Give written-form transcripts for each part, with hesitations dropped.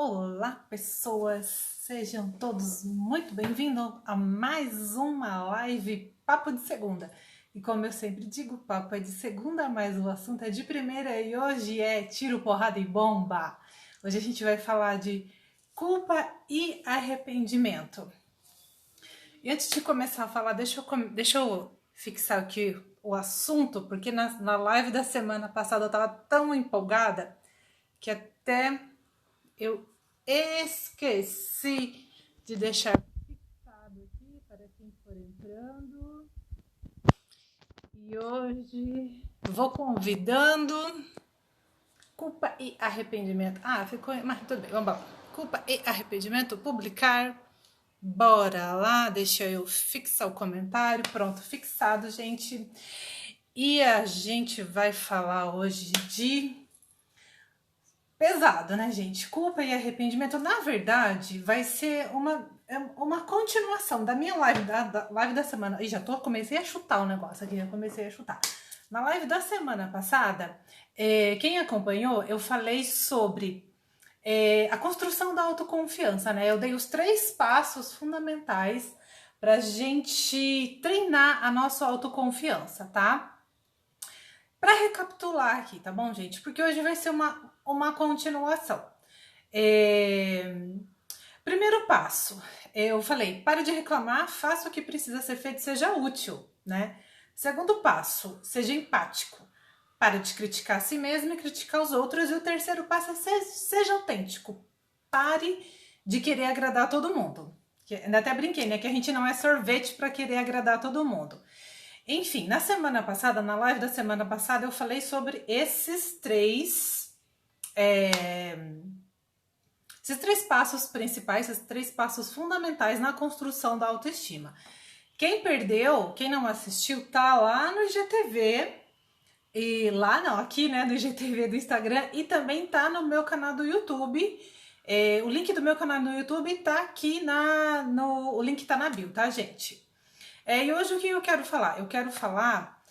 Olá, pessoas! Sejam todos muito bem-vindos a mais uma live Papo de Segunda. E como eu sempre digo, papo é de segunda, mas o assunto é de primeira e hoje é tiro, porrada e bomba. Hoje a gente vai falar de culpa e arrependimento. E antes de começar a falar, deixa eu fixar aqui o assunto, porque na live da semana passada eu estava tão empolgada que até eu esqueci de deixar fixado aqui para quem for entrando. E hoje vou convidando culpa e arrependimento. Ah, ficou, mas tudo bem, vamos lá. Culpa e arrependimento, publicar. Bora lá, deixa eu fixar o comentário. Pronto, fixado, gente. E a gente vai falar hoje de pesado, né, gente? Culpa e arrependimento, na verdade, vai ser uma continuação da minha live da live da semana. E comecei a chutar o negócio aqui, já comecei a chutar. Na live da semana passada, quem acompanhou, eu falei sobre a construção da autoconfiança, né? Eu dei os 3 passos fundamentais pra gente treinar a nossa autoconfiança, tá? Para recapitular aqui, tá bom, gente? Porque hoje vai ser uma continuação. Primeiro passo, eu falei, pare de reclamar, faça o que precisa ser feito, seja útil, né? Segundo passo, seja empático. Pare de criticar a si mesmo e criticar os outros. E o terceiro passo é seja autêntico. Pare de querer agradar todo mundo. Ainda até brinquei, né? Que a gente não é sorvete para querer agradar todo mundo. Enfim, na semana passada, na live da semana passada, eu falei sobre esses três passos principais, esses 3 passos fundamentais na construção da autoestima. Quem perdeu, quem não assistiu, tá lá no IGTV, e lá não, aqui, né, no IGTV do Instagram, e também tá no meu canal do YouTube. O link do meu canal no YouTube tá aqui o link tá na bio, tá, gente? E hoje o que eu quero falar? Eu quero falar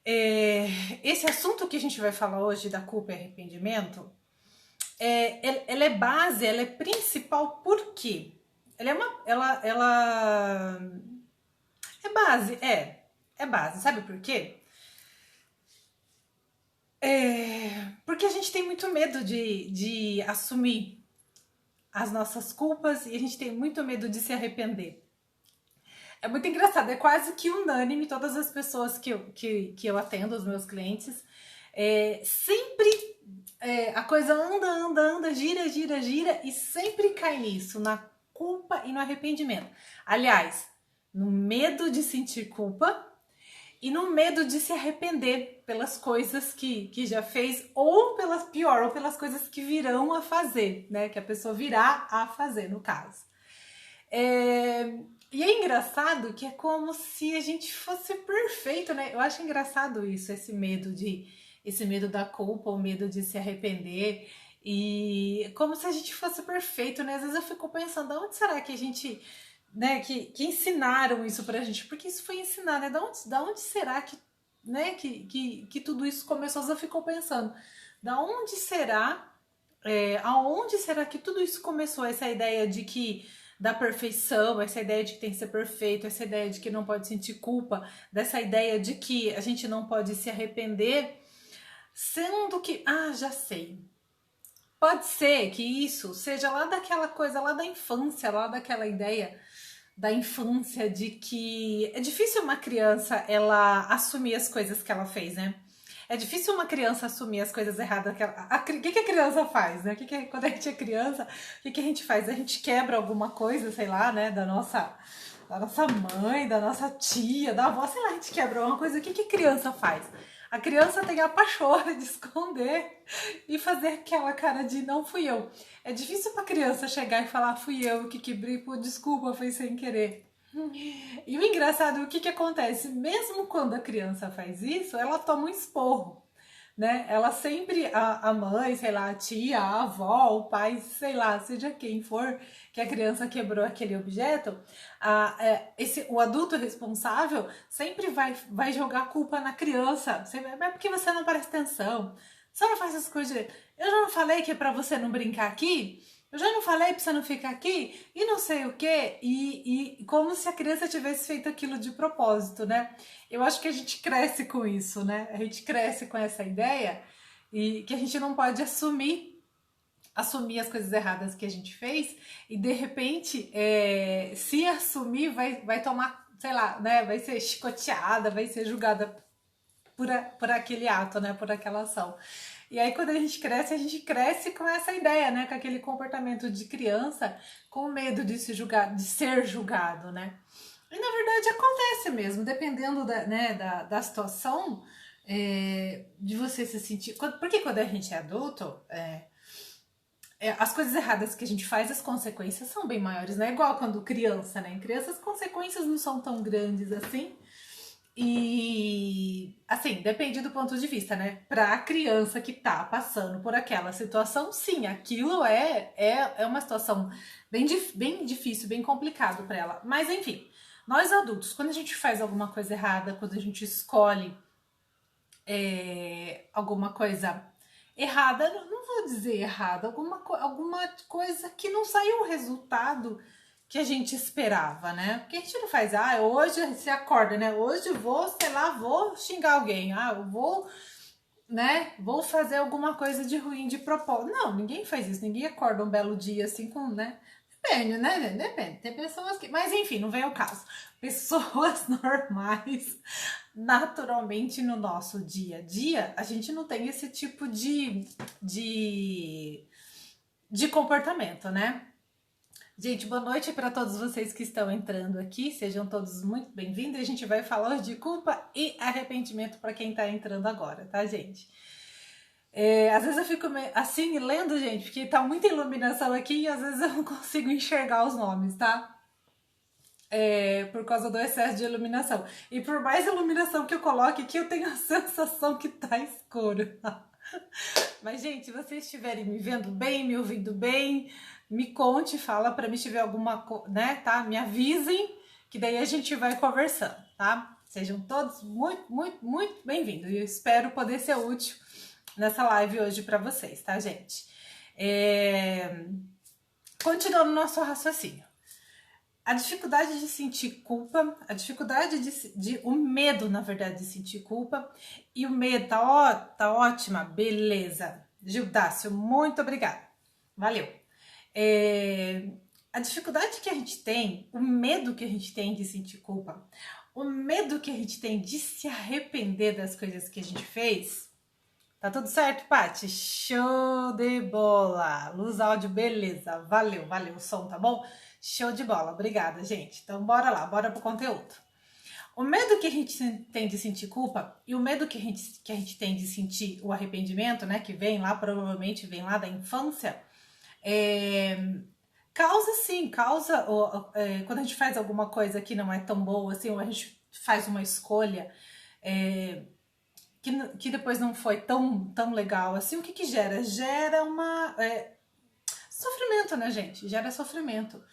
esse assunto que a gente vai falar hoje da culpa e arrependimento. Ela é base, ela é principal, por quê? Ela é base, é base, sabe por quê? Porque a gente tem muito medo de assumir as nossas culpas e a gente tem muito medo de se arrepender. É muito engraçado, é quase que unânime, todas as pessoas que eu atendo, os meus clientes, sempre a coisa anda, gira e sempre cai nisso, na culpa e no arrependimento. Aliás, no medo de sentir culpa e no medo de se arrepender pelas coisas que já fez, ou pelas coisas que virão a fazer, né? Que a pessoa virá a fazer, no caso. E é engraçado que é como se a gente fosse perfeito, né? Eu acho engraçado isso, esse medo da culpa, o medo de se arrepender, e como se a gente fosse perfeito, né? Às vezes eu fico pensando, onde será que a gente, né, que ensinaram isso pra gente? Porque isso foi ensinado, né? Da onde será que, né, que tudo isso começou? Eu fico pensando, da onde será, aonde será que tudo isso começou? Essa ideia de que da perfeição, essa ideia de que tem que ser perfeito, essa ideia de que não pode sentir culpa, dessa ideia de que a gente não pode se arrepender, sendo que, já sei, pode ser que isso seja lá daquela coisa, lá da infância, lá daquela ideia da infância de que é difícil uma criança ela assumir as coisas que ela fez, né? É difícil uma criança assumir as coisas erradas que ela... O que a criança faz, né? Quando a gente é criança, o que a gente faz? A gente quebra alguma coisa, sei lá, né? Da nossa mãe, da nossa tia, da avó, sei lá, a gente quebra alguma coisa. O que a criança faz? A criança tem a pachorra de esconder e fazer aquela cara de não fui eu. É difícil pra criança chegar e falar fui eu que quebrei, pô, desculpa, foi sem querer. E o engraçado, o que acontece? Mesmo quando a criança faz isso, ela toma um esporro, né? Ela sempre, a mãe, sei lá, a tia, a avó, o pai, sei lá, seja quem for, que a criança quebrou aquele objeto, o adulto responsável sempre vai jogar a culpa na criança. É porque você não presta atenção, você não faz as coisas direito. Eu já não falei que é pra você não brincar aqui? Eu já não falei pra você não ficar aqui? E não sei o quê. E como se a criança tivesse feito aquilo de propósito, né? Eu acho que a gente cresce com isso, né? A gente cresce com essa ideia e que a gente não pode assumir as coisas erradas que a gente fez e de repente se assumir vai tomar, sei lá, né? Vai ser chicoteada, vai ser julgada por aquele ato, né? Por aquela ação. E aí, quando a gente cresce com essa ideia, né? Com aquele comportamento de criança, com medo de se julgar, de ser julgado, né? E na verdade acontece mesmo, dependendo da situação, de você se sentir. Porque quando a gente é adulto, as coisas erradas que a gente faz, as consequências são bem maiores, né? Igual quando criança, né? Em criança as consequências não são tão grandes assim. E assim, depende do ponto de vista, né? Pra criança que tá passando por aquela situação, sim, aquilo é uma situação bem difícil, bem complicado para ela. Mas enfim, nós adultos, quando a gente faz alguma coisa errada, quando a gente escolhe alguma coisa errada, não vou dizer errada, alguma coisa que não saiu o resultado que a gente esperava, né? Porque a gente não faz, hoje você acorda, né? Hoje eu vou, sei lá, vou xingar alguém, eu vou, né? Vou fazer alguma coisa de ruim de propósito. Não, ninguém faz isso, ninguém acorda um belo dia assim com, né? Depende, né? Depende. Tem pessoas que. Mas enfim, não vem ao caso. Pessoas normais, naturalmente no nosso dia a dia, a gente não tem esse tipo de comportamento, né? Gente, boa noite para todos vocês que estão entrando aqui, sejam todos muito bem-vindos. A gente vai falar de culpa e arrependimento para quem está entrando agora, tá, gente? Às vezes eu fico assim lendo, gente, porque tá muita iluminação aqui e às vezes eu não consigo enxergar os nomes, tá? Por causa do excesso de iluminação. E por mais iluminação que eu coloque aqui, eu tenho a sensação que tá escuro. Mas, gente, se vocês estiverem me vendo bem, me ouvindo bem, me conte, fala para mim se tiver alguma, né, tá? Me avisem, que daí a gente vai conversando, tá? Sejam todos muito, muito, muito bem-vindos. E eu espero poder ser útil nessa live hoje para vocês, tá, gente? Continuando o nosso raciocínio. A dificuldade de sentir culpa, a dificuldade o medo, na verdade, de sentir culpa. E o medo, tá ótima, beleza. Gildácio, muito obrigada. Valeu. A dificuldade que a gente tem, o medo que a gente tem de sentir culpa, o medo que a gente tem de se arrepender das coisas que a gente fez. Tá tudo certo, Paty? Show de bola! Luz, áudio, beleza. Valeu o som, tá bom? Show de bola, obrigada, gente. Então, bora lá, bora pro conteúdo. O medo que a gente tem de sentir culpa e o medo que a gente tem de sentir o arrependimento, né, que vem lá, provavelmente vem lá da infância, causa quando a gente faz alguma coisa que não é tão boa, assim, ou a gente faz uma escolha que depois não foi tão legal, assim, o que gera? Gera sofrimento, né, gente? Gera sofrimento.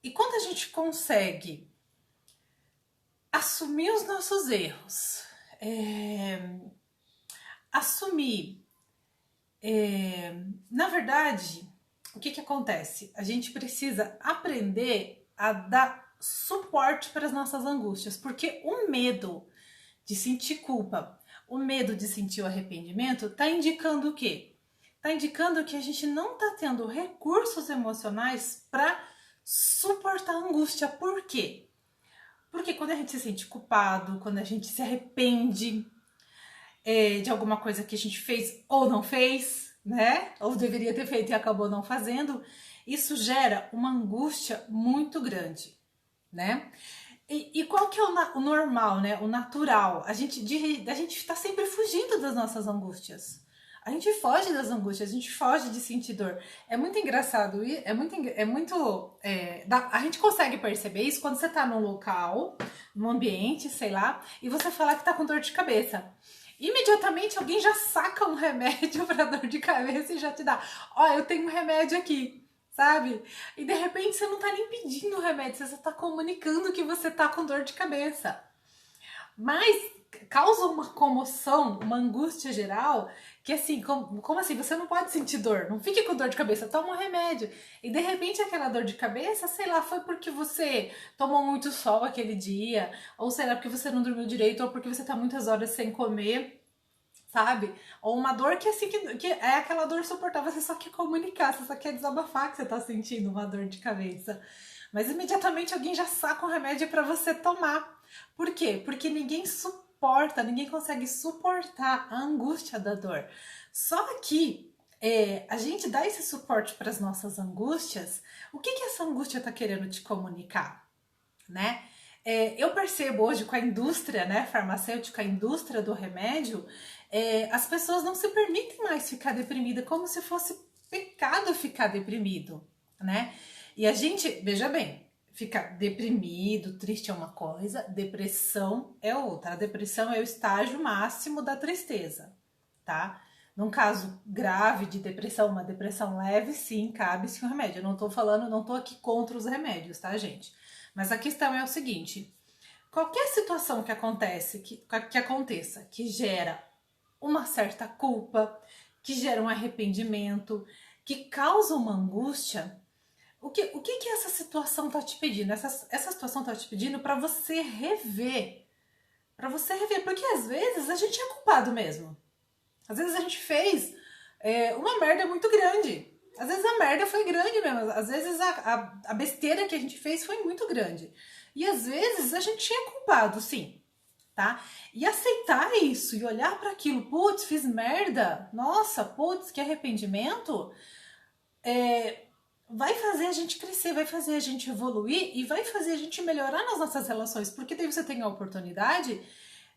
E quando a gente consegue assumir os nossos erros, assumir, na verdade, o que acontece? A gente precisa aprender a dar suporte para as nossas angústias, porque o medo de sentir culpa, o medo de sentir o arrependimento, está indicando o quê? Está indicando que a gente não está tendo recursos emocionais para suportar a angústia. Por quê? Porque quando a gente se sente culpado, quando a gente se arrepende de alguma coisa que a gente fez ou não fez, né? Ou deveria ter feito e acabou não fazendo, isso gera uma angústia muito grande, né? E qual que é o normal, né? O natural? A gente tá sempre fugindo das nossas angústias. A gente foge das angústias, a gente foge de sentir dor. É muito engraçado, a gente consegue perceber isso quando você tá num local, num ambiente, sei lá, e você fala que tá com dor de cabeça. Imediatamente alguém já saca um remédio para dor de cabeça e já te dá. Eu tenho um remédio aqui, sabe? E de repente você não tá nem pedindo o remédio, você só tá comunicando que você tá com dor de cabeça. Mas causa uma comoção, uma angústia geral, que assim, como assim? Você não pode sentir dor, não fique com dor de cabeça, toma um remédio. E de repente aquela dor de cabeça, sei lá, foi porque você tomou muito sol aquele dia, ou sei lá, porque você não dormiu direito, ou porque você tá muitas horas sem comer, sabe? Ou uma dor que assim, que é aquela dor suportável, você só quer comunicar, você só quer desabafar que você tá sentindo uma dor de cabeça. Mas imediatamente alguém já saca um remédio para você tomar. Por quê? Porque ninguém suporta, ninguém consegue suportar a angústia da dor. Só que a gente dá esse suporte para as nossas angústias. O que essa angústia está querendo te comunicar, né? Eu percebo hoje com a indústria, né, farmacêutica, a indústria do remédio, as pessoas não se permitem mais ficar deprimida, como se fosse pecado ficar deprimido, né? E a gente, veja bem, ficar deprimido, triste é uma coisa, depressão é outra. A depressão é o estágio máximo da tristeza, tá? Num caso grave de depressão, uma depressão leve, sim, cabe-se um remédio. Eu não tô falando, não tô aqui contra os remédios, tá, gente? Mas a questão é o seguinte: qualquer situação que acontece, que aconteça, que gera uma certa culpa, que gera um arrependimento, que causa uma angústia, o que essa situação tá te pedindo? Essa situação tá te pedindo para você rever. Para você rever, porque às vezes a gente é culpado mesmo. Às vezes a gente fez uma merda muito grande. Às vezes a merda foi grande mesmo. Às vezes a besteira que a gente fez foi muito grande. E às vezes a gente é culpado, sim, tá? E aceitar isso e olhar para aquilo, putz, fiz merda, nossa, putz, que arrependimento, vai fazer a gente crescer, vai fazer a gente evoluir e vai fazer a gente melhorar nas nossas relações, porque daí você tem a oportunidade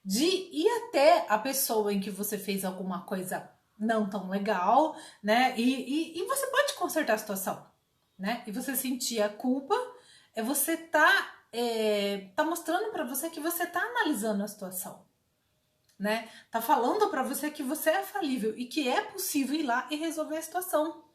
de ir até a pessoa em que você fez alguma coisa não tão legal, né? E você pode consertar a situação, né? E você sentir a culpa, você tá mostrando para você que você tá analisando a situação, né? Tá falando para você que você é falível e que é possível ir lá e resolver a situação.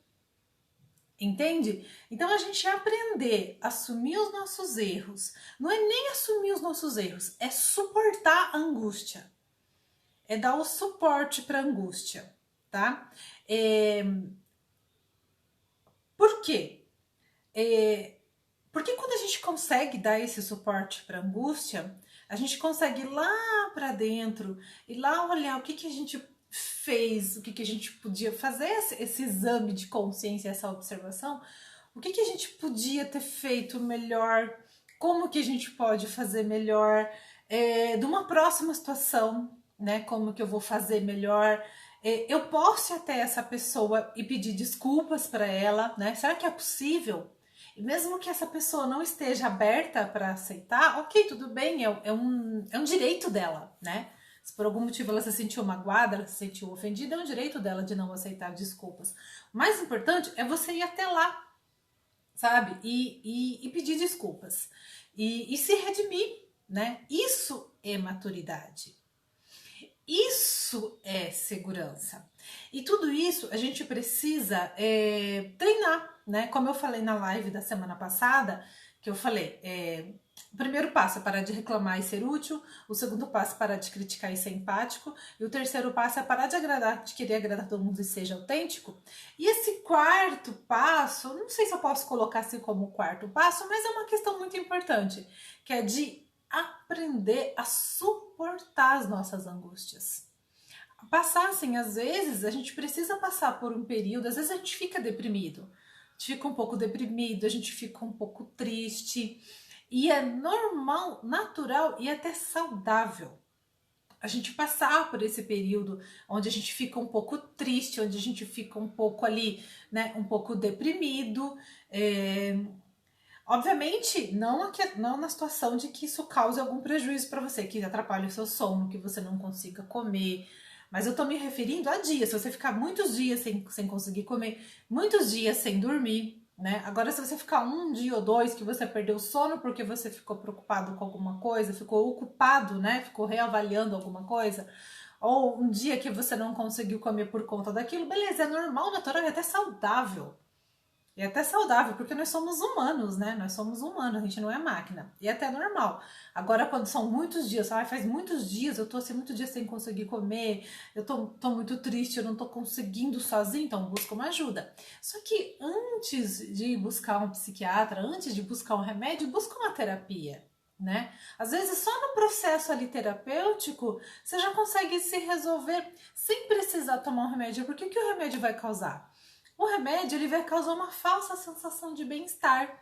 Entende? Então a gente aprender a assumir os nossos erros. Não é nem assumir os nossos erros, é suportar a angústia. É dar o suporte para a angústia, tá? Por quê? Porque quando a gente consegue dar esse suporte para a angústia, a gente consegue ir lá para dentro e lá olhar o que a gente fez, o que a gente podia fazer, esse exame de consciência, essa observação, o que a gente podia ter feito melhor, como que a gente pode fazer melhor, de uma próxima situação, né? Como que eu vou fazer melhor. Eu posso ir até essa pessoa e pedir desculpas para ela, né? Será que é possível? E mesmo que essa pessoa não esteja aberta para aceitar, ok, tudo bem, é um direito dela, né? Se por algum motivo ela se sentiu magoada, ela se sentiu ofendida, é um direito dela de não aceitar desculpas. O mais importante é você ir até lá, sabe? E pedir desculpas. E se redimir, né? Isso é maturidade. Isso é segurança. E tudo isso a gente precisa treinar, né? Como eu falei na live da semana passada, que eu falei, o primeiro passo é parar de reclamar e ser útil, o segundo passo é parar de criticar e ser empático, e o terceiro passo é parar de querer agradar todo mundo e seja autêntico. E esse quarto passo, não sei se eu posso colocar assim como quarto passo, mas é uma questão muito importante, que é de aprender a suportar as nossas angústias. Passar, assim, às vezes a gente precisa passar por um período, às vezes a gente fica deprimido, a gente fica um pouco deprimido, a gente fica um pouco triste, e é normal, natural e até saudável a gente passar por esse período onde a gente fica um pouco triste, onde a gente fica um pouco ali, né, um pouco deprimido, obviamente, não na situação de que isso cause algum prejuízo para você, que atrapalhe o seu sono, que você não consiga comer. Mas eu tô me referindo a dias. Se você ficar muitos dias sem conseguir comer, muitos dias sem dormir, né? Agora, se você ficar um dia ou dois que você perdeu o sono porque você ficou preocupado com alguma coisa, ficou ocupado, né? Ficou reavaliando alguma coisa, ou um dia que você não conseguiu comer por conta daquilo, beleza, é normal, natural e até saudável. E é até saudável, porque nós somos humanos, né? Nós somos humanos, a gente não é máquina. E é até normal. Agora, quando são muitos dias, faz muitos dias, eu tô assim, muitos dias sem conseguir comer, tô muito triste, eu não tô conseguindo sozinho, então busca uma ajuda. Só que antes de buscar um psiquiatra, antes de buscar um remédio, busca uma terapia, né? Às vezes só no processo ali terapêutico você já consegue se resolver sem precisar tomar um remédio. Porque o que o remédio vai causar? O remédio ele vai causar uma falsa sensação de bem-estar.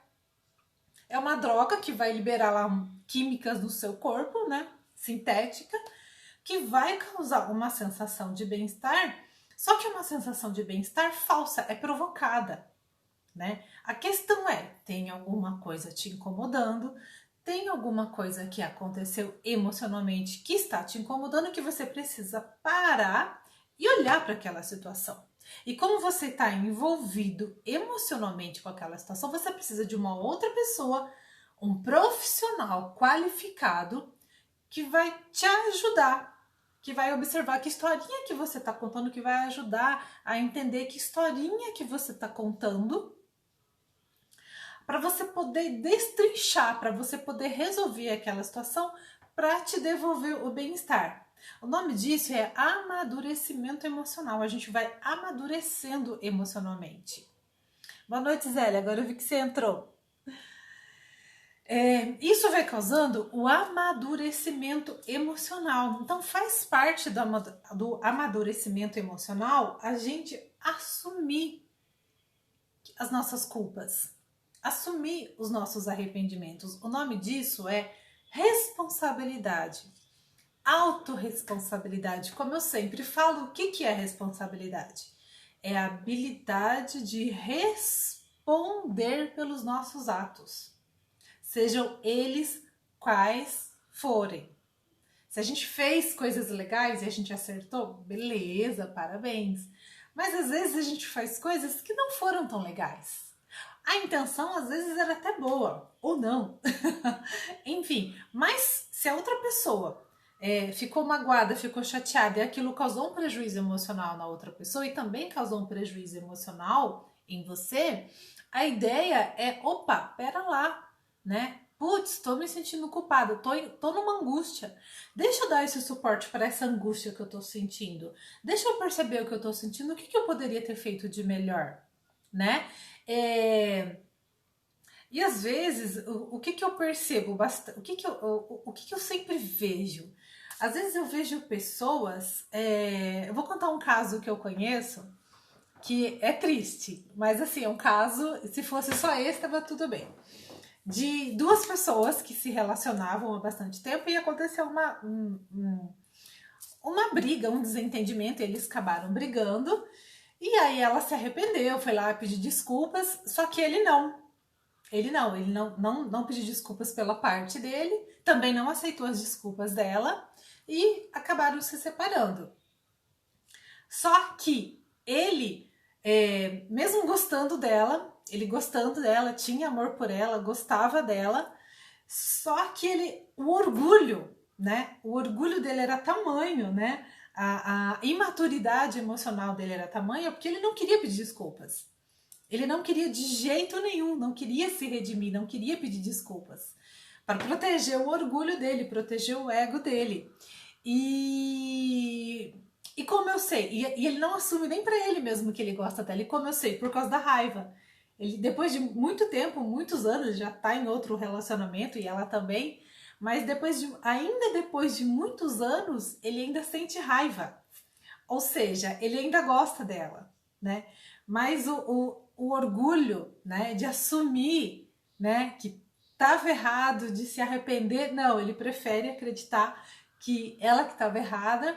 É uma droga que vai liberar lá químicas no seu corpo, né? Sintética, que vai causar uma sensação de bem-estar, só que é uma sensação de bem-estar falsa, é provocada, né? A questão é, tem alguma coisa te incomodando, tem alguma coisa que aconteceu emocionalmente que está te incomodando, que você precisa parar e olhar para aquela situação. E como você está envolvido emocionalmente com aquela situação, você precisa de uma outra pessoa, um profissional qualificado que vai te ajudar, que vai observar que historinha que você está contando, que vai ajudar a entender que historinha que você está contando, para você poder destrinchar, para você poder resolver aquela situação, para te devolver o bem-estar. O nome disso é amadurecimento emocional. A gente vai amadurecendo emocionalmente. Boa noite, Zélia. Agora eu vi que você entrou. Isso vai causando o amadurecimento emocional. Então faz parte do amadurecimento emocional a gente assumir as nossas culpas, assumir os nossos arrependimentos. O nome disso é responsabilidade, autorresponsabilidade. Como eu sempre falo, o que é responsabilidade? É a habilidade de responder pelos nossos atos, sejam eles quais forem. Se a gente fez coisas legais e a gente acertou, beleza, parabéns. Mas às vezes a gente faz coisas que não foram tão legais. A intenção às vezes era até boa, ou não. Enfim, mas se a outra pessoa ficou magoada, ficou chateada e aquilo causou um prejuízo emocional na outra pessoa e também causou um prejuízo emocional em você, a ideia é, opa, pera lá, né? Putz, tô me sentindo culpada, tô numa angústia. Deixa eu dar esse suporte para essa angústia que eu tô sentindo. Deixa eu perceber o que eu tô sentindo, o que eu poderia ter feito de melhor, né? E às vezes, o que eu percebo bastante, o que eu sempre vejo? Às vezes eu vejo pessoas, eu vou contar um caso que eu conheço, que é triste, mas assim, é um caso, se fosse só esse, tava tudo bem. De duas pessoas que se relacionavam há bastante tempo e aconteceu uma briga, um desentendimento, eles acabaram brigando, e aí ela se arrependeu, foi lá pedir desculpas, só que ele não pediu desculpas pela parte dele, também não aceitou as desculpas dela e acabaram se separando. Só que ele, mesmo gostando dela, tinha amor por ela, gostava dela, só que o orgulho, né? O orgulho dele era tamanho, né? A imaturidade emocional dele era tamanha porque ele não queria pedir desculpas. Ele não queria de jeito nenhum, não queria se redimir, não queria pedir desculpas. Para proteger o orgulho dele, proteger o ego dele. E como eu sei, e ele não assume nem para ele mesmo que ele gosta dela, e como eu sei, por causa da raiva. Ele, depois de muito tempo, muitos anos, já tá em outro relacionamento, e ela também, mas ainda depois de muitos anos, ele ainda sente raiva. Ou seja, ele ainda gosta dela, né? Mas o orgulho, né, de assumir, né, que estava errado, de se arrepender, não, ele prefere acreditar que ela que estava errada,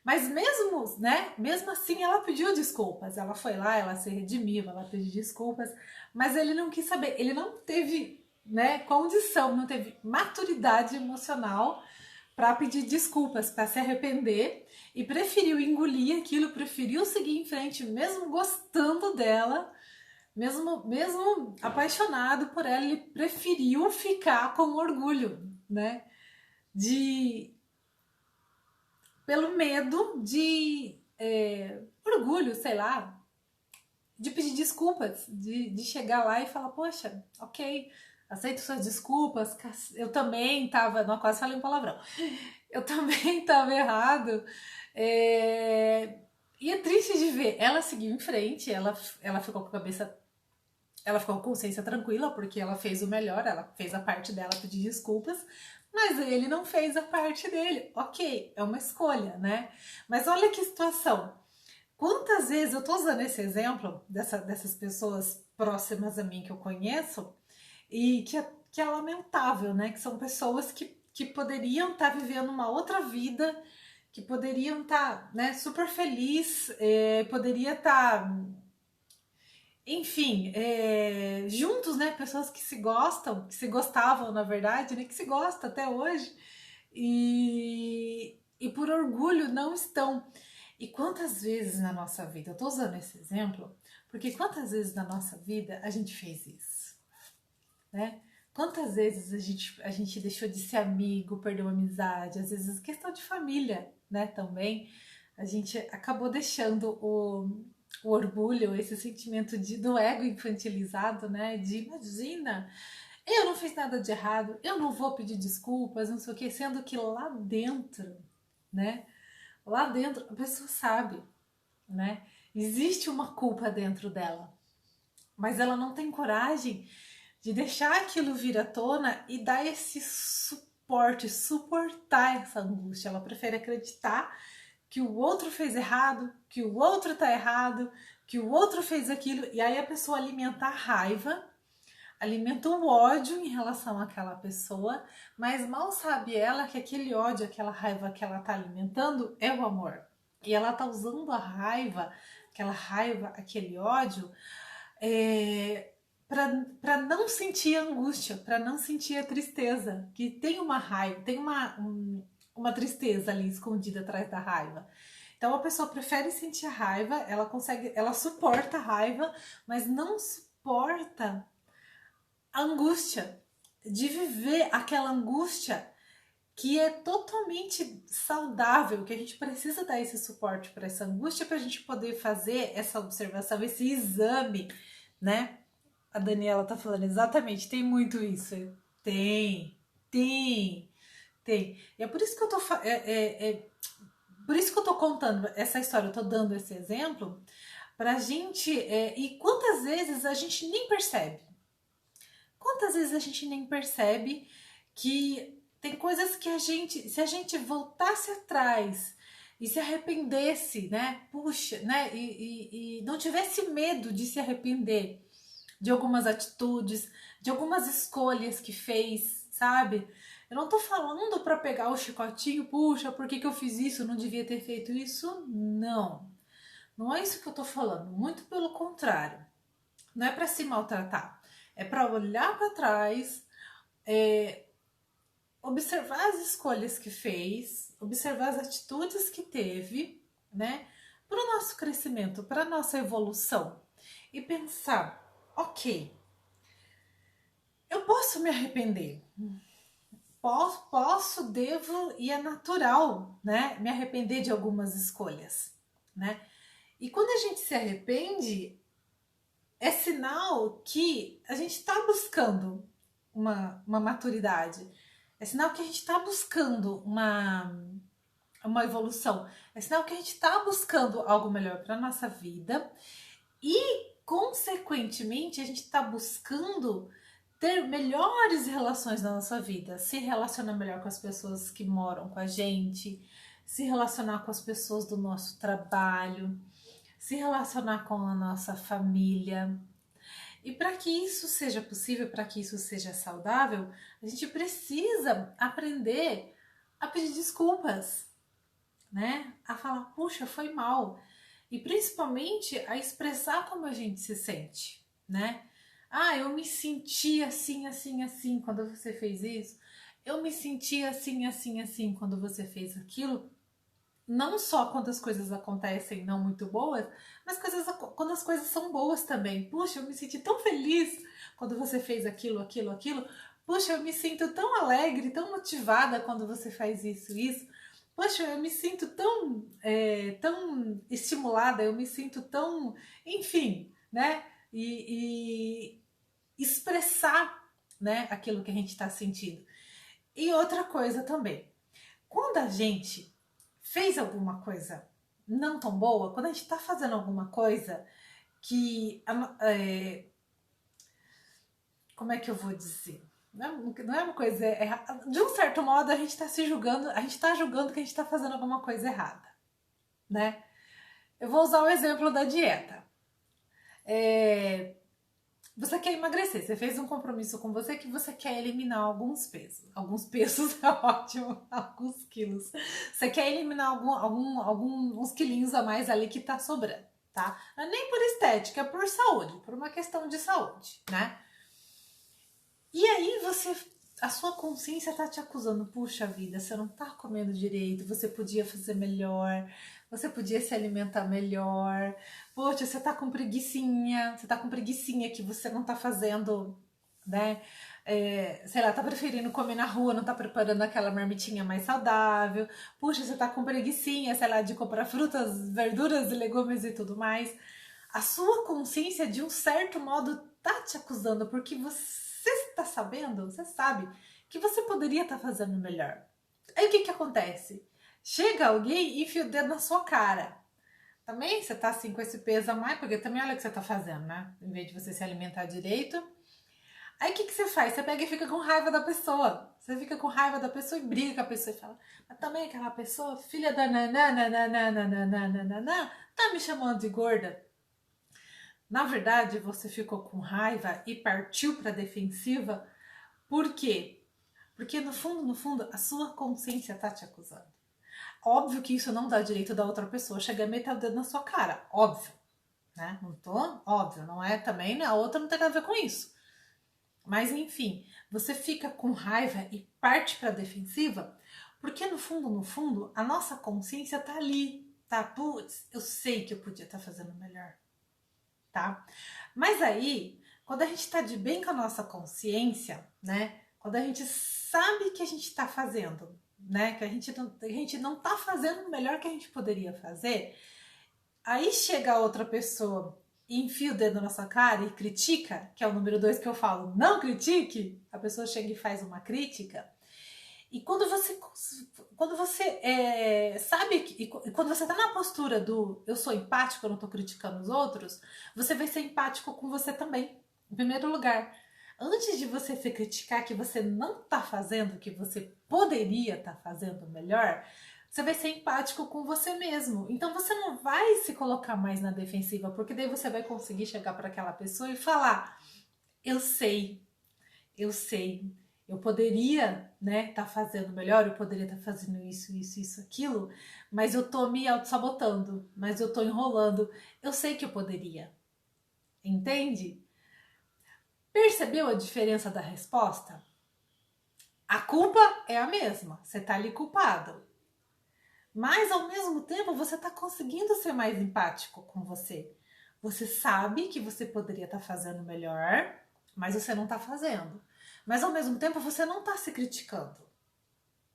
mas mesmo assim ela pediu desculpas, ela foi lá, ela se redimiu, ela pediu desculpas, mas ele não quis saber, ele não teve, né, condição, não teve maturidade emocional para pedir desculpas, para se arrepender, e preferiu engolir aquilo, preferiu seguir em frente, mesmo gostando dela, mesmo apaixonado por ela, ele preferiu ficar com orgulho, né? Pelo medo de orgulho, sei lá, de pedir desculpas, de chegar lá e falar, poxa, ok, aceito suas desculpas, eu também tava, não, quase falei um palavrão, eu também tava errado, e é triste de ver, ela seguiu em frente, ela ficou com a cabeça, ela ficou com a consciência tranquila, porque ela fez o melhor, ela fez a parte dela, pedir desculpas, mas ele não fez a parte dele, ok, é uma escolha, né? Mas olha que situação, quantas vezes eu tô usando esse exemplo dessas pessoas próximas a mim que eu conheço e que é lamentável, né? Que são pessoas que poderiam estar vivendo uma outra vida, que poderiam estar, né, super feliz, poderia estar, enfim, juntos, né? Pessoas que se gostam, que se gostavam, na verdade, né? Que se gostam até hoje e por orgulho não estão. E quantas vezes na nossa vida, eu tô usando esse exemplo, porque quantas vezes na nossa vida a gente fez isso, né? Quantas vezes a gente deixou de ser amigo, perdeu a amizade, às vezes questão de família, né, também, a gente acabou deixando o orgulho, esse sentimento do ego infantilizado, né, de imagina, eu não fiz nada de errado, eu não vou pedir desculpas, não sei o que, sendo que lá dentro, né, lá dentro a pessoa sabe, né? Existe uma culpa dentro dela, mas ela não tem coragem de deixar aquilo vir à tona e dar esse suporte, suportar essa angústia. Ela prefere acreditar que o outro fez errado, que o outro tá errado, que o outro fez aquilo, e aí a pessoa alimenta a raiva, alimenta o ódio em relação àquela pessoa, mas mal sabe ela que aquele ódio, aquela raiva que ela tá alimentando é o amor. E ela tá usando a raiva, aquela raiva, aquele ódio, para não sentir a angústia, para não sentir a tristeza, que tem uma raiva, tem uma tristeza ali escondida atrás da raiva. Então a pessoa prefere sentir a raiva, ela suporta a raiva, mas não suporta a angústia de viver aquela angústia que é totalmente saudável, que a gente precisa dar esse suporte para essa angústia para a gente poder fazer essa observação, esse exame, né? A Daniela tá falando exatamente, tem muito isso. Tem, tem, tem. E é por isso que eu tô por isso que eu tô contando essa história, eu tô dando esse exemplo pra gente, e quantas vezes a gente nem percebe? Quantas vezes a gente nem percebe que tem coisas que se a gente voltasse atrás e se arrependesse, né? Puxa, né? E não tivesse medo de se arrepender de algumas atitudes, de algumas escolhas que fez, sabe? Eu não tô falando para pegar o chicotinho, puxa, por que eu fiz isso? Eu não devia ter feito isso? Não. Não é isso que eu tô falando, muito pelo contrário. Não é para se maltratar, é para olhar para trás, observar as escolhas que fez, observar as atitudes que teve, né? Para o nosso crescimento, para a nossa evolução e pensar, ok, eu posso me arrepender, devo e é natural, né? Me arrepender de algumas escolhas, né? E quando a gente se arrepende, é sinal que a gente está buscando uma maturidade, é sinal que a gente está buscando uma evolução, é sinal que a gente está buscando algo melhor para nossa vida e, consequentemente, a gente está buscando ter melhores relações na nossa vida, se relacionar melhor com as pessoas que moram com a gente, se relacionar com as pessoas do nosso trabalho, se relacionar com a nossa família. E para que isso seja possível, para que isso seja saudável, a gente precisa aprender a pedir desculpas, né? A falar, puxa, foi mal. E principalmente a expressar como a gente se sente, né? Ah, eu me senti assim, assim, assim quando você fez isso. Eu me senti assim, assim, assim quando você fez aquilo. Não só quando as coisas acontecem não muito boas, mas quando as coisas são boas também. Puxa, eu me senti tão feliz quando você fez aquilo, aquilo, aquilo. Puxa, eu me sinto tão alegre, tão motivada quando você faz isso, isso. Poxa, eu me sinto tão estimulada, eu me sinto tão, enfim, né? E expressar, né, aquilo que a gente está sentindo. E outra coisa também, quando a gente fez alguma coisa não tão boa, quando a gente está fazendo alguma coisa que, como é que eu vou dizer? Não é uma coisa errada. De um certo modo, a gente está se julgando, a gente está julgando que a gente está fazendo alguma coisa errada, né? Eu vou usar o exemplo da dieta. Você quer emagrecer, você fez um compromisso com você que você quer eliminar alguns pesos. Alguns pesos é ótimo, alguns quilos. Você quer eliminar alguns quilinhos a mais ali que tá sobrando, tá? Não é nem por estética, é por saúde, por uma questão de saúde, né? E aí a sua consciência tá te acusando, puxa vida, você não tá comendo direito, você podia fazer melhor, você podia se alimentar melhor, poxa, você tá com preguicinha que você não tá fazendo, né? Sei lá, tá preferindo comer na rua, não tá preparando aquela marmitinha mais saudável, puxa, você tá com preguicinha, sei lá, de comprar frutas, verduras e legumes e tudo mais. A sua consciência, de um certo modo, tá te acusando, porque você está sabendo, você sabe que você poderia estar fazendo melhor. Aí o que acontece? Chega alguém e enfia o dedo na sua cara. Também você tá assim com esse peso a mais, porque também olha o que você tá fazendo, né? Em vez de você se alimentar direito. Aí o que você faz? Você pega e fica com raiva da pessoa. Você fica com raiva da pessoa e briga com a pessoa e fala, mas também aquela pessoa, filha da nananana, tá me chamando de gorda. Na verdade, você ficou com raiva e partiu para a defensiva. Por quê? Porque no fundo, a sua consciência tá te acusando. Óbvio que isso não dá direito da outra pessoa chegar e meter o dedo na sua cara. Óbvio, né? Não tô, óbvio, não é também, né? A outra não tem nada a ver com isso. Mas enfim, você fica com raiva e parte para a defensiva, porque no fundo, a nossa consciência tá ali, tá? Putz, eu sei que eu podia estar fazendo melhor. Tá? Mas aí, quando a gente tá de bem com a nossa consciência, né? Quando a gente sabe que a gente tá fazendo, né? Que a gente não tá fazendo o melhor que a gente poderia fazer, aí chega a outra pessoa e enfia o dedo na nossa cara e critica, que é o número 2 que eu falo, não critique, a pessoa chega e faz uma crítica. E quando você sabe, e quando você tá na postura do eu sou empático, eu não tô criticando os outros, você vai ser empático com você também, em primeiro lugar. Antes de você se criticar que você não tá fazendo o que você poderia estar fazendo melhor, você vai ser empático com você mesmo. Então você não vai se colocar mais na defensiva, porque daí você vai conseguir chegar para aquela pessoa e falar: eu sei, eu sei, eu poderia, né, tá fazendo melhor, eu poderia estar fazendo isso, aquilo, mas eu tô me auto-sabotando, mas eu tô enrolando. Eu sei que eu poderia. Entende? Percebeu a diferença da resposta? A culpa é a mesma, você tá ali culpado. Mas ao mesmo tempo você tá conseguindo ser mais empático com você. Você sabe que você poderia estar fazendo melhor, mas você não tá fazendo. Mas ao mesmo tempo você não tá se criticando.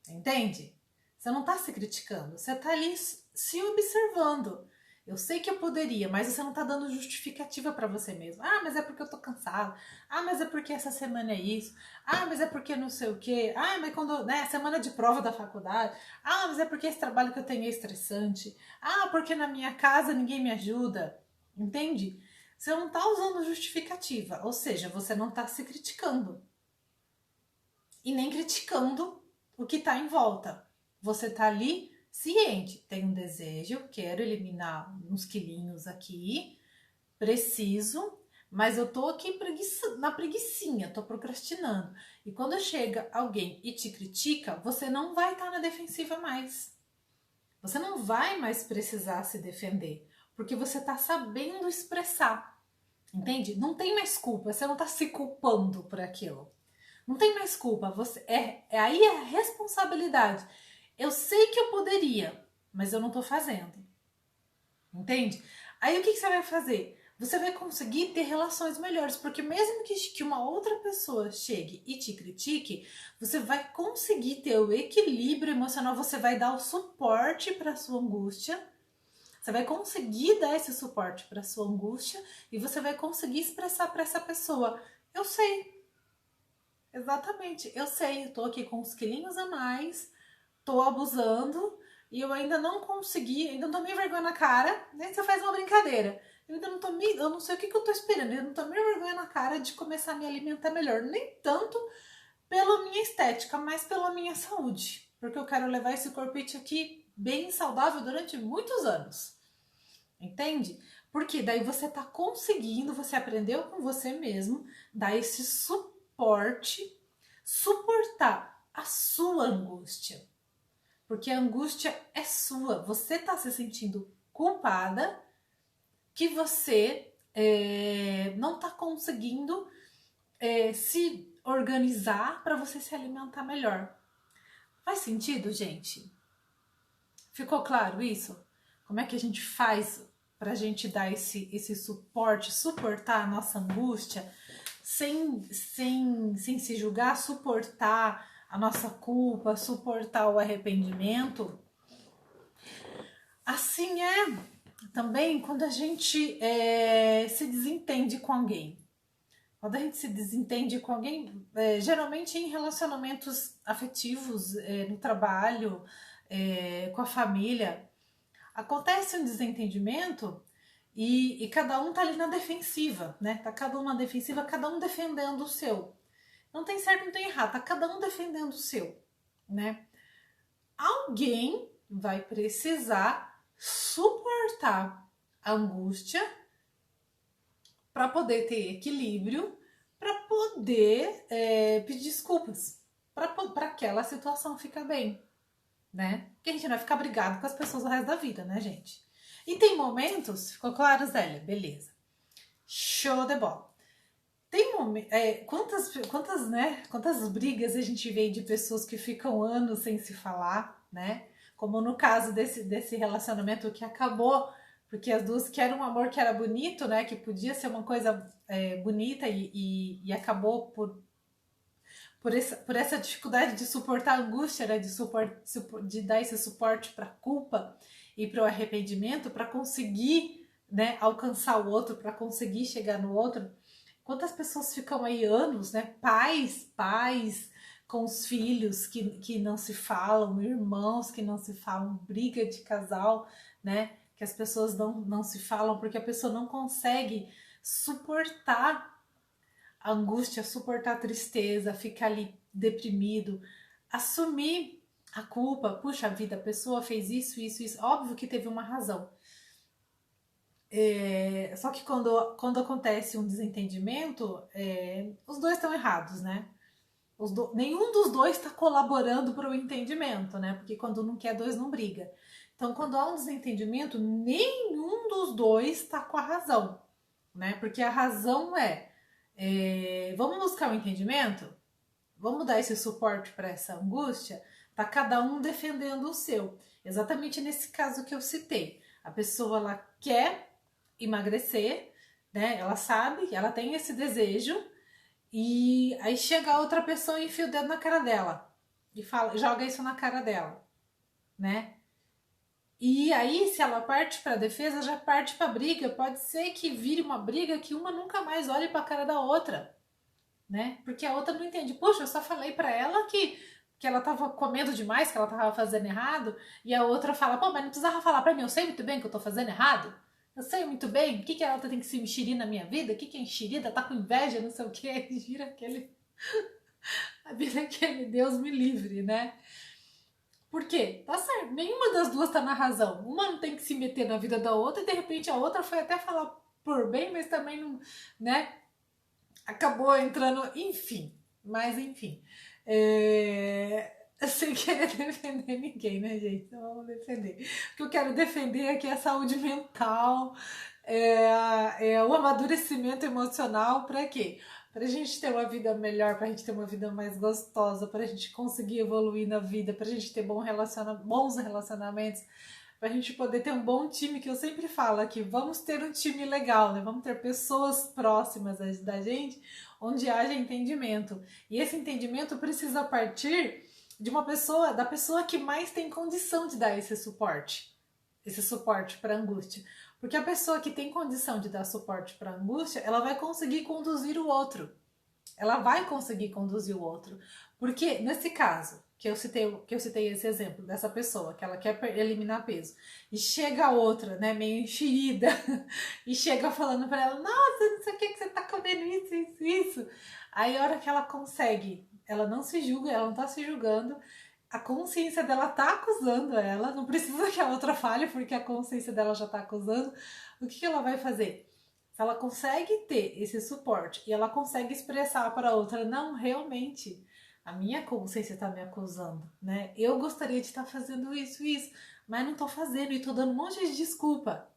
Entende? Você não tá se criticando. Você tá ali se observando. Eu sei que eu poderia, mas você não tá dando justificativa para você mesmo. Ah, mas é porque eu tô cansado. Ah, mas é porque essa semana é isso. Ah, mas é porque não sei o quê. Ah, mas quando, né, semana de prova da faculdade. Ah, mas é porque esse trabalho que eu tenho é estressante. Ah, porque na minha casa ninguém me ajuda. Entende? Você não tá usando justificativa, ou seja, você não tá se criticando. E nem criticando o que tá em volta. Você tá ali ciente, tem um desejo, quero eliminar uns quilinhos aqui, preciso, mas eu tô aqui na preguicinha, tô procrastinando. E quando chega alguém e te critica, você não vai estar na defensiva mais. Você não vai mais precisar se defender, porque você tá sabendo expressar. Entende? Não tem mais culpa, você não tá se culpando por aquilo. Não tem mais culpa, você aí é a responsabilidade. Eu sei que eu poderia, mas eu não tô fazendo. Entende? Aí o que você vai fazer? Você vai conseguir ter relações melhores, porque mesmo que uma outra pessoa chegue e te critique, você vai conseguir ter o equilíbrio emocional, você vai dar o suporte para sua angústia, Você vai conseguir dar esse suporte para sua angústia e você vai conseguir expressar para essa pessoa: eu sei, exatamente, eu sei, eu tô aqui com uns quilinhos a mais, tô abusando e eu ainda não consegui, ainda não tomei vergonha na cara, né? Você faz uma brincadeira. Eu ainda não tomei, eu não sei o que eu tô esperando, eu não tomei vergonha na cara de começar a me alimentar melhor, nem tanto pela minha estética, mas pela minha saúde, porque eu quero levar esse corpite aqui bem saudável durante muitos anos. Entende? Porque daí você tá conseguindo, você aprendeu com você mesmo, dar esse suporte, suportar a sua angústia. Porque a angústia é sua. Você tá se sentindo culpada que você não tá conseguindo se organizar para você se alimentar melhor. Faz sentido, gente? Ficou claro isso? Como é que a gente faz para a gente dar esse suporte, suportar a nossa angústia, sem se julgar, suportar a nossa culpa, suportar o arrependimento? Assim é também quando a gente se desentende com alguém. Quando a gente se desentende com alguém, geralmente em relacionamentos afetivos, no trabalho, com a família, acontece um desentendimento e cada um tá ali na defensiva, né? Tá cada um na defensiva, cada um defendendo o seu. Não tem certo, não tem errado, tá cada um defendendo o seu, né? Alguém vai precisar suportar a angústia para poder ter equilíbrio, para poder pedir desculpas, para aquela situação ficar bem, né? Porque a gente não vai ficar brigado com as pessoas o resto da vida, né, gente? E tem momentos, ficou claro, Zélia? Beleza. Show de bola. Tem momentos, quantas brigas a gente vê de pessoas que ficam anos sem se falar, né? Como no caso desse relacionamento que acabou, porque as duas querem um amor que era bonito, né? Que podia ser uma coisa bonita e acabou por essa dificuldade de suportar a angústia, né? De dar esse suporte para a culpa e para o arrependimento, para conseguir, né, alcançar o outro, para conseguir chegar no outro. Quantas pessoas ficam aí anos, né? Pais com os filhos que não se falam, irmãos que não se falam, briga de casal, né? Que as pessoas não se falam porque a pessoa não consegue suportar a angústia, suportar a tristeza, ficar ali deprimido, assumir a culpa. Puxa vida, a pessoa fez isso. Óbvio que teve uma razão. Só que quando acontece um desentendimento, os dois estão errados, né? Nenhum dos dois está colaborando para o entendimento, né? Porque quando não quer, dois não briga. Então, quando há um desentendimento, nenhum dos dois está com a razão, né? Porque a razão vamos buscar o entendimento? Vamos dar esse suporte para essa angústia? Tá cada um defendendo o seu. Exatamente nesse caso que eu citei. A pessoa, ela quer emagrecer, né? Ela sabe, ela tem esse desejo, e aí chega a outra pessoa e enfia o dedo na cara dela e joga isso na cara dela, né? E aí, se ela parte para defesa, já parte para briga. Pode ser que vire uma briga que uma nunca mais olhe para a cara da outra, né? Porque a outra não entende. Poxa, eu só falei para ela que ela tava comendo demais, que ela tava fazendo errado, e a outra fala: pô, mas não precisava falar para mim, eu sei muito bem que eu tô fazendo errado. Eu sei muito bem o que ela tem que se enxerir na minha vida, o que é enxerida, tá com inveja, não sei o que, gira aquele. Vira aquele Deus me livre, né? Por quê? Tá certo, nenhuma das duas tá na razão. Uma não tem que se meter na vida da outra e de repente a outra foi até falar por bem, mas também não, né? Acabou entrando, enfim. Mas enfim. Sem querer defender ninguém, né, gente? Não vamos defender. O que eu quero defender aqui é a saúde mental, o amadurecimento emocional, para quê? Pra gente ter uma vida melhor, pra gente ter uma vida mais gostosa, pra gente conseguir evoluir na vida, pra gente ter bons relacionamentos, pra gente poder ter um bom time, que eu sempre falo aqui, vamos ter um time legal, né? Vamos ter pessoas próximas da gente, onde haja entendimento. E esse entendimento precisa partir de da pessoa que mais tem condição de dar esse suporte, esse suporte para angústia. Porque a pessoa que tem condição de dar suporte para angústia, ela vai conseguir conduzir o outro. Ela vai conseguir conduzir o outro. Porque nesse caso, que eu citei esse exemplo dessa pessoa, que ela quer eliminar peso, e chega a outra, né, meio enxerida, e chega falando para ela, nossa, não sei o que você tá comendo isso, isso, isso. Aí a hora que ela consegue, ela não se julga, ela não tá se julgando, a consciência dela tá acusando ela, não precisa que a outra fale, porque a consciência dela já tá acusando. O que ela vai fazer? Se ela consegue ter esse suporte e ela consegue expressar para a outra, não, realmente, a minha consciência está me acusando, né? Eu gostaria de estar fazendo isso, isso, mas não estou fazendo e estou dando um monte de desculpa,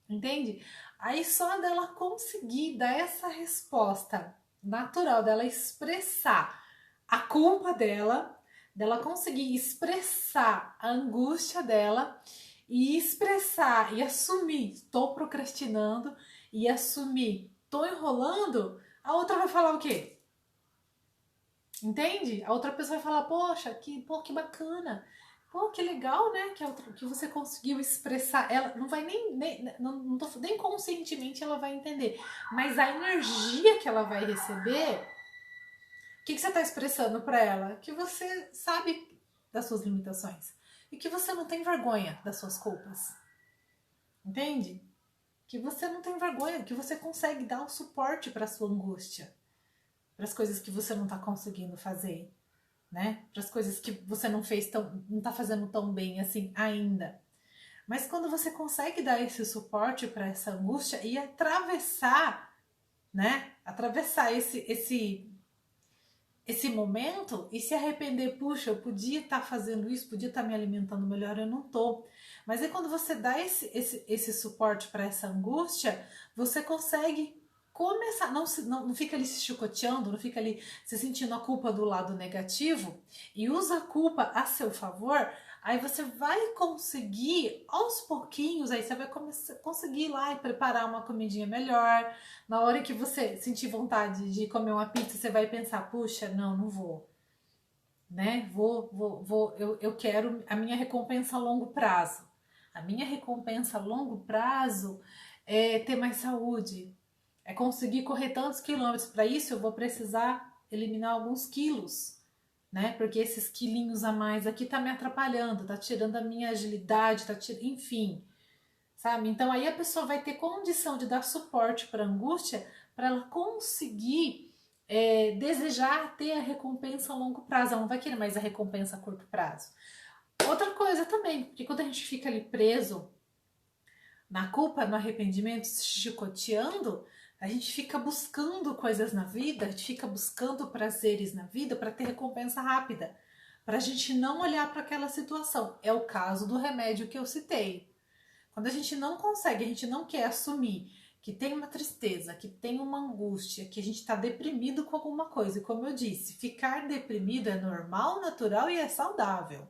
entende? Aí só dela conseguir dar essa resposta natural, dela expressar a culpa dela conseguir expressar a angústia dela e expressar e assumir, estou procrastinando, e assumir, tô enrolando, a outra vai falar o quê? Entende? A outra pessoa vai falar, poxa, que bacana, pô, que legal, né? Que você conseguiu expressar. Ela não vai nem conscientemente ela vai entender, mas a energia que ela vai receber, o que você está expressando para ela? Que você sabe das suas limitações e que você não tem vergonha das suas culpas, entende? Que você não tem vergonha, que você consegue dar o suporte para sua angústia, para as coisas que você não está conseguindo fazer, né? Para as coisas que você não está fazendo tão bem assim ainda. Mas quando você consegue dar esse suporte para essa angústia e atravessar, né? Atravessar esse momento e se arrepender, puxa, eu podia estar fazendo isso, podia estar me alimentando melhor, eu não tô. Mas aí quando você dá esse suporte para essa angústia, você consegue começar, não fica ali se chicoteando, não fica ali se sentindo a culpa do lado negativo e usa a culpa a seu favor. Aí você vai conseguir, aos pouquinhos, aí você vai conseguir ir lá e preparar uma comidinha melhor. Na hora que você sentir vontade de comer uma pizza, você vai pensar, puxa, não vou. Né? Eu quero a minha recompensa a longo prazo. A minha recompensa a longo prazo é ter mais saúde, é conseguir correr tantos quilômetros. Para isso, eu vou precisar eliminar alguns quilos, né? Porque esses quilinhos a mais aqui tá me atrapalhando, tá tirando a minha agilidade, enfim, sabe? Então aí a pessoa vai ter condição de dar suporte para a angústia, para ela conseguir desejar ter a recompensa a longo prazo. Ela não vai querer mais a recompensa a curto prazo. Outra coisa também, porque quando a gente fica ali preso na culpa, no arrependimento, se chicoteando, a gente fica buscando coisas na vida, a gente fica buscando prazeres na vida para ter recompensa rápida, para a gente não olhar para aquela situação. É o caso do remédio que eu citei. Quando a gente não consegue, a gente não quer assumir que tem uma tristeza, que tem uma angústia, que a gente está deprimido com alguma coisa. E como eu disse, ficar deprimido é normal, natural e é saudável.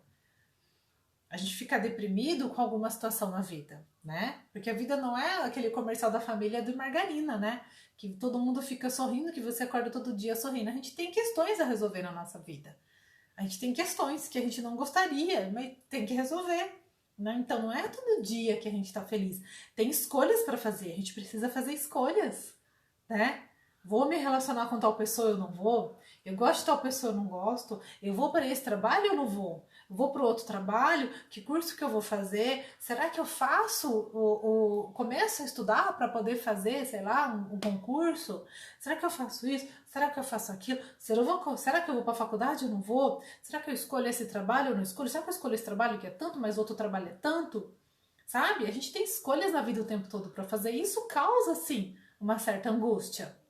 A gente fica deprimido com alguma situação na vida, né? Porque a vida não é aquele comercial da família de margarina, né? Que todo mundo fica sorrindo, que você acorda todo dia sorrindo. A gente tem questões a resolver na nossa vida. A gente tem questões que a gente não gostaria, mas tem que resolver. Né? Então não é todo dia que a gente tá feliz. Tem escolhas para fazer, a gente precisa fazer escolhas, né? Vou me relacionar com tal pessoa, eu não vou. Eu gosto de tal pessoa, eu não gosto. Eu vou para esse trabalho, eu não vou. Eu vou para outro trabalho, que curso que eu vou fazer? Será que eu faço começo a estudar para poder fazer, sei lá, um concurso? Será que eu faço isso? Será que eu faço aquilo? Será que eu vou para a faculdade? Eu não vou? Será que eu escolho esse trabalho ou não escolho? Será que eu escolho esse trabalho que é tanto, mas outro trabalho é tanto? Sabe? A gente tem escolhas na vida o tempo todo para fazer. E isso causa, sim, uma certa angústia.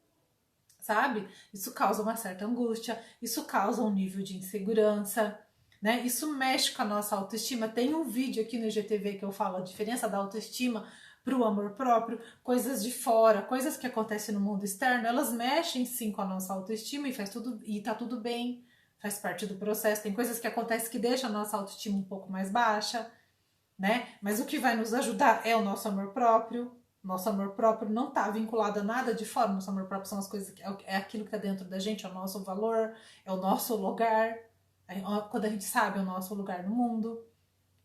Sabe? Isso causa uma certa angústia, isso causa um nível de insegurança, né? Isso mexe com a nossa autoestima. Tem um vídeo aqui no IGTV que eu falo a diferença da autoestima para o amor próprio, coisas de fora, coisas que acontecem no mundo externo, elas mexem sim com a nossa autoestima e tá tudo bem, faz parte do processo. Tem coisas que acontecem que deixam a nossa autoestima um pouco mais baixa, né? Mas o que vai nos ajudar é o nosso amor próprio. Nosso amor próprio não está vinculado a nada de fora. Nosso amor próprio são as coisas é aquilo que está dentro da gente, é o nosso valor, é o nosso lugar. Quando a gente sabe o nosso lugar no mundo,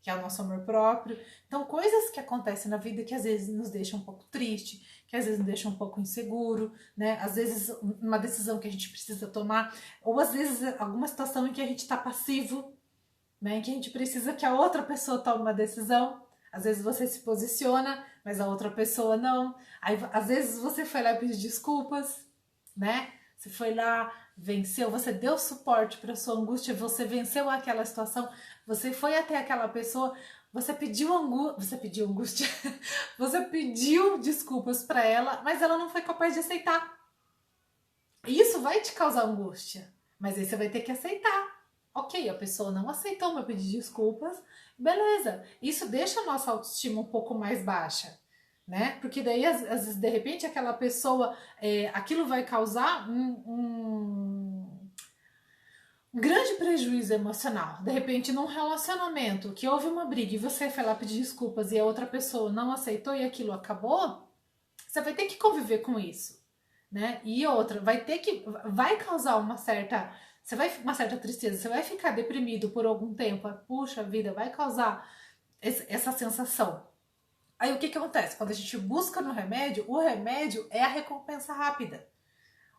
que é o nosso amor próprio. Então, coisas que acontecem na vida que às vezes nos deixam um pouco triste, que às vezes nos deixam um pouco inseguro, né? Às vezes uma decisão que a gente precisa tomar, ou às vezes alguma situação em que a gente está passivo, né? Em que a gente precisa que a outra pessoa tome uma decisão. Às vezes você se posiciona, mas a outra pessoa não. Aí, às vezes você foi lá e pediu desculpas, né? Você foi lá, venceu, você deu suporte para sua angústia, você venceu aquela situação, você foi até aquela pessoa, você pediu angústia, você pediu desculpas para ela, mas ela não foi capaz de aceitar. Isso vai te causar angústia, mas aí você vai ter que aceitar. Ok, a pessoa não aceitou meu pedido de desculpas, beleza. Isso deixa a nossa autoestima um pouco mais baixa, né? Porque daí, às vezes, de repente, aquela pessoa, aquilo vai causar um grande prejuízo emocional. De repente, num relacionamento que houve uma briga e você foi lá pedir desculpas e a outra pessoa não aceitou e aquilo acabou, você vai ter que conviver com isso, né? E outra, vai causar uma certa tristeza, você vai ficar deprimido por algum tempo, puxa vida, vai causar essa sensação. Aí o que acontece? Quando a gente busca no remédio, o remédio é a recompensa rápida.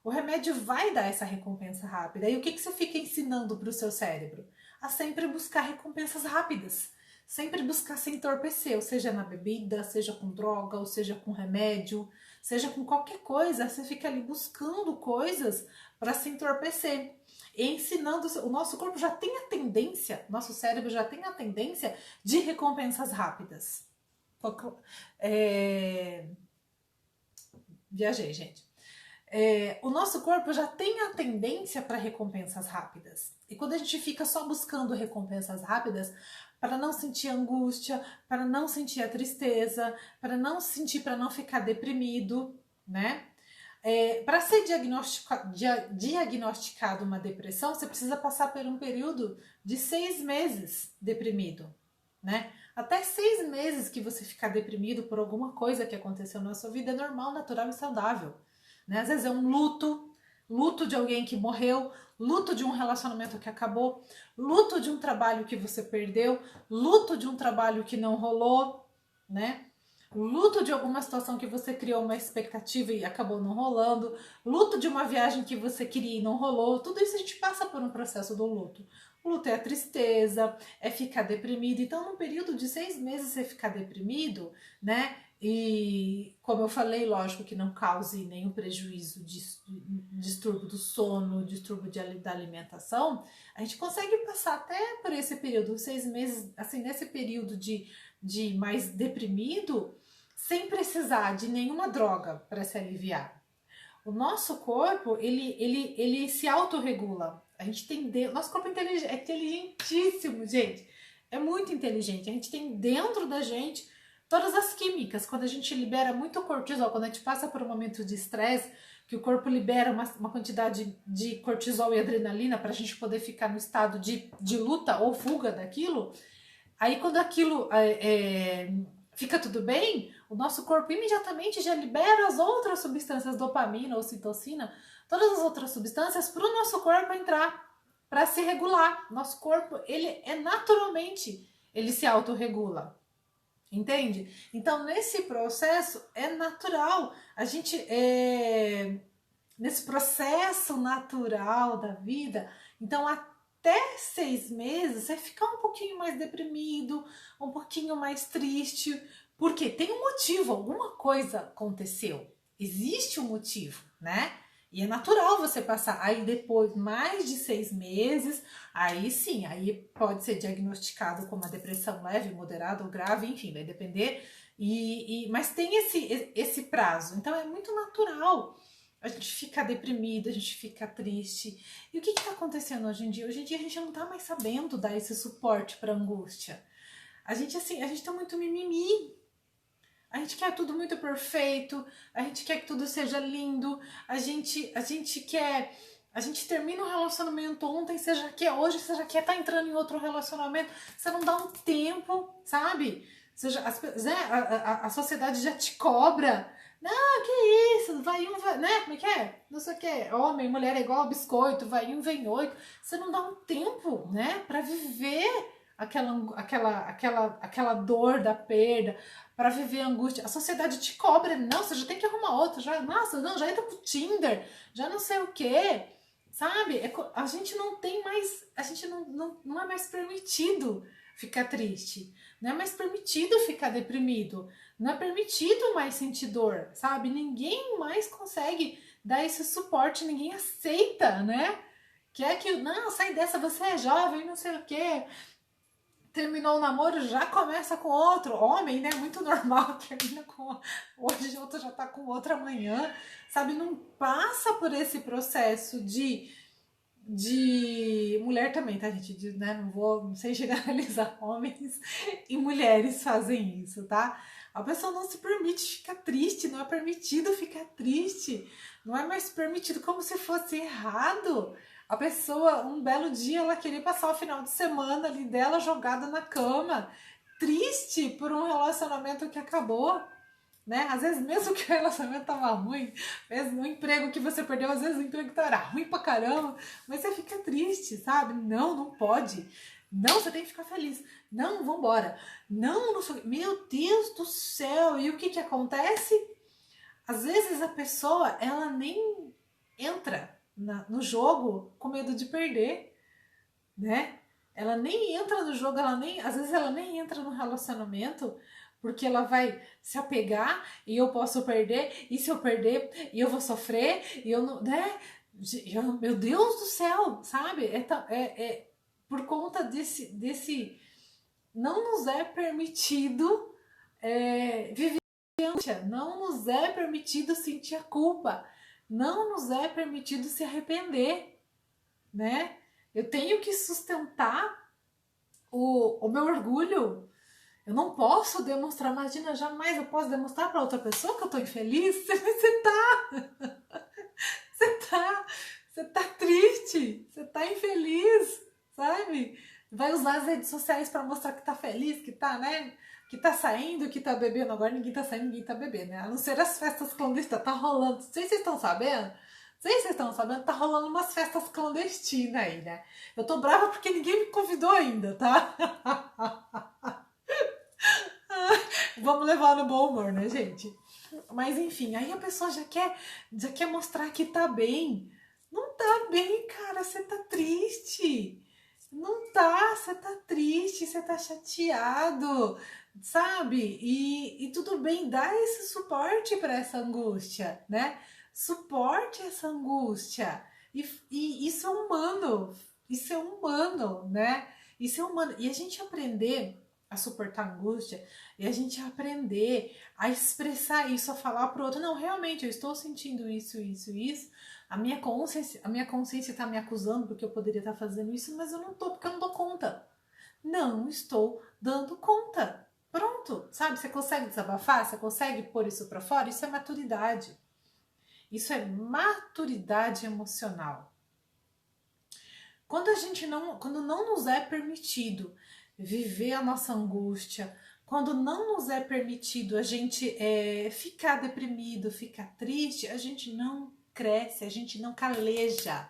O remédio vai dar essa recompensa rápida. E o que você fica ensinando para o seu cérebro? A sempre buscar recompensas rápidas. Sempre buscar se entorpecer, ou seja na bebida, seja com droga, ou seja com remédio, seja com qualquer coisa. Você fica ali buscando coisas para se entorpecer. E ensinando, o nosso corpo já tem a tendência, nosso cérebro já tem a tendência de recompensas rápidas. Viajei, gente. O nosso corpo já tem a tendência para recompensas rápidas. E quando a gente fica só buscando recompensas rápidas, para não sentir angústia, para não sentir a tristeza, para não ficar deprimido, né? Para ser diagnosticado uma depressão, você precisa passar por um período de 6 meses deprimido, né? Até 6 meses que você ficar deprimido por alguma coisa que aconteceu na sua vida é normal, natural e saudável. Né? Às vezes é um luto de alguém que morreu, luto de um relacionamento que acabou, luto de um trabalho que você perdeu, luto de um trabalho que não rolou, né? Luto de alguma situação que você criou uma expectativa e acabou não rolando, luto de uma viagem que você queria e não rolou. Tudo isso a gente passa por um processo do luto. O luto é a tristeza, é ficar deprimido. Então, num período de 6 meses você ficar deprimido, né? E como eu falei, lógico que não cause nenhum prejuízo, distúrbio do sono, distúrbio da alimentação, a gente consegue passar até por esse período, 6 meses, assim, nesse período de mais deprimido, sem precisar de nenhuma droga para se aliviar. O nosso corpo, ele se autorregula. A gente tem nosso corpo é inteligentíssimo, gente. É muito inteligente. A gente tem dentro da gente todas as químicas. Quando a gente libera muito cortisol, quando a gente passa por um momento de estresse, que o corpo libera uma quantidade de cortisol e adrenalina para a gente poder ficar no estado de luta ou fuga daquilo, aí quando aquilo fica tudo bem, o nosso corpo imediatamente já libera as outras substâncias, dopamina, ocitocina, todas as outras substâncias para o nosso corpo entrar, para se regular. Nosso corpo, ele se autorregula. Entende? Então, nesse processo é natural, nesse processo natural da vida, então até 6 meses você fica um pouquinho mais deprimido, um pouquinho mais triste, porque tem um motivo, alguma coisa aconteceu, existe um motivo, né? E é natural você passar. Aí depois, mais de 6 meses, aí sim, aí pode ser diagnosticado como uma depressão leve, moderada ou grave, enfim, vai depender. Mas tem esse prazo. Então é muito natural a gente ficar deprimido, a gente ficar triste. E o que está acontecendo hoje em dia? Hoje em dia a gente não está mais sabendo dar esse suporte para a angústia. A gente tá muito mimimi. A gente quer tudo muito perfeito, a gente quer que tudo seja lindo, a gente termina um relacionamento ontem, você já quer hoje, você já quer estar entrando em outro relacionamento, você não dá um tempo, sabe? A sociedade já te cobra. Não, que isso, vai um, vai, né? Como é que é? Não sei o que, homem, mulher é igual a biscoito, vai um, vem 8. Você não dá um tempo, né, pra viver aquela dor da perda, para viver a angústia. A sociedade te cobra, não, você já tem que arrumar outro, já, nossa, não, já entra pro Tinder, já não sei o quê, sabe? A gente não tem mais, a gente não é mais permitido ficar triste, não é mais permitido ficar deprimido, não é permitido mais sentir dor, sabe? Ninguém mais consegue dar esse suporte, ninguém aceita, né? Que é que, não, sai dessa, você é jovem, não sei o quê. Terminou o namoro, já começa com outro. Homem, né? Muito normal, termina com hoje, outro já tá com outro amanhã, sabe? Não passa por esse processo de mulher também, tá, gente? Né? Não sei generalizar, homens e mulheres fazem isso, tá? A pessoa não se permite ficar triste, não é permitido ficar triste, não é mais permitido, como se fosse errado. A pessoa, um belo dia, ela queria passar o final de semana ali dela jogada na cama, triste por um relacionamento que acabou, né? Às vezes, mesmo que o relacionamento tava ruim, mesmo o emprego que você perdeu, às vezes o emprego era ruim pra caramba, mas você fica triste, sabe? Não, não pode. Não, você tem que ficar feliz. Não, vambora. Não, não sei. Meu Deus do céu! E o que que acontece? Às vezes a pessoa, ela nem entra no jogo com medo de perder, né? Ela nem entra no jogo, às vezes ela nem entra no relacionamento, porque ela vai se apegar e eu posso perder, e se eu perder, e eu vou sofrer, e eu não, né? Meu Deus do céu, sabe? É por conta desse não nos é permitido viver, não nos é permitido sentir a culpa, não nos é permitido se arrepender, né? Eu tenho que sustentar o meu orgulho. Eu não posso demonstrar, imagina, jamais eu posso demonstrar para outra pessoa que eu tô infeliz. Você tá triste, você tá infeliz, sabe? Vai usar as redes sociais para mostrar que tá feliz, que tá, né? Que tá saindo, que tá bebendo. Agora ninguém tá saindo, ninguém tá bebendo, né? A não ser as festas clandestinas, tá rolando. Não sei se vocês estão sabendo. Não sei se vocês estão sabendo, tá rolando umas festas clandestinas aí, né? Eu tô brava porque ninguém me convidou ainda, tá? Vamos levar no bom humor, né, gente? Mas enfim, aí a pessoa já quer mostrar que tá bem. Não tá bem, cara, você tá triste. Não tá, você tá triste, você tá chateado, sabe? E tudo bem, dá esse suporte para essa angústia, né? Suporte essa angústia. E isso é humano, né? Isso é humano. E a gente aprender a suportar a angústia, e a gente aprender a expressar isso, a falar pro outro, não, realmente, eu estou sentindo isso, isso, isso, a minha consciência está me acusando porque eu poderia estar fazendo isso, mas eu não tô, porque eu não dou conta. Não estou dando conta. Pronto, sabe? Você consegue desabafar? Você consegue pôr isso para fora? Isso é maturidade. Isso é maturidade emocional. Quando não nos é permitido viver a nossa angústia, quando não nos é permitido a gente ficar deprimido, ficar triste, a gente não cresce, a gente não caleja.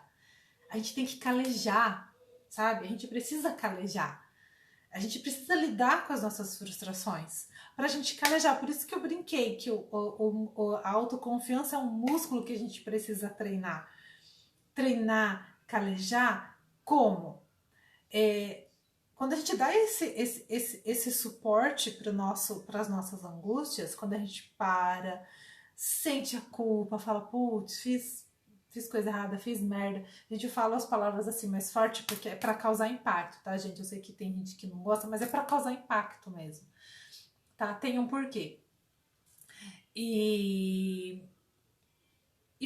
A gente tem que calejar, sabe? A gente precisa calejar. A gente precisa lidar com as nossas frustrações para a gente calejar. Por isso que eu brinquei que a autoconfiança é um músculo que a gente precisa treinar. Treinar, calejar, como? Quando a gente dá esse suporte para as nossas angústias, quando a gente para, sente a culpa, fala, putz, fiz coisa errada, fiz merda. A gente fala as palavras assim mais forte porque é para causar impacto, tá, gente? Eu sei que tem gente que não gosta, mas é para causar impacto mesmo, tá? Tem um porquê. E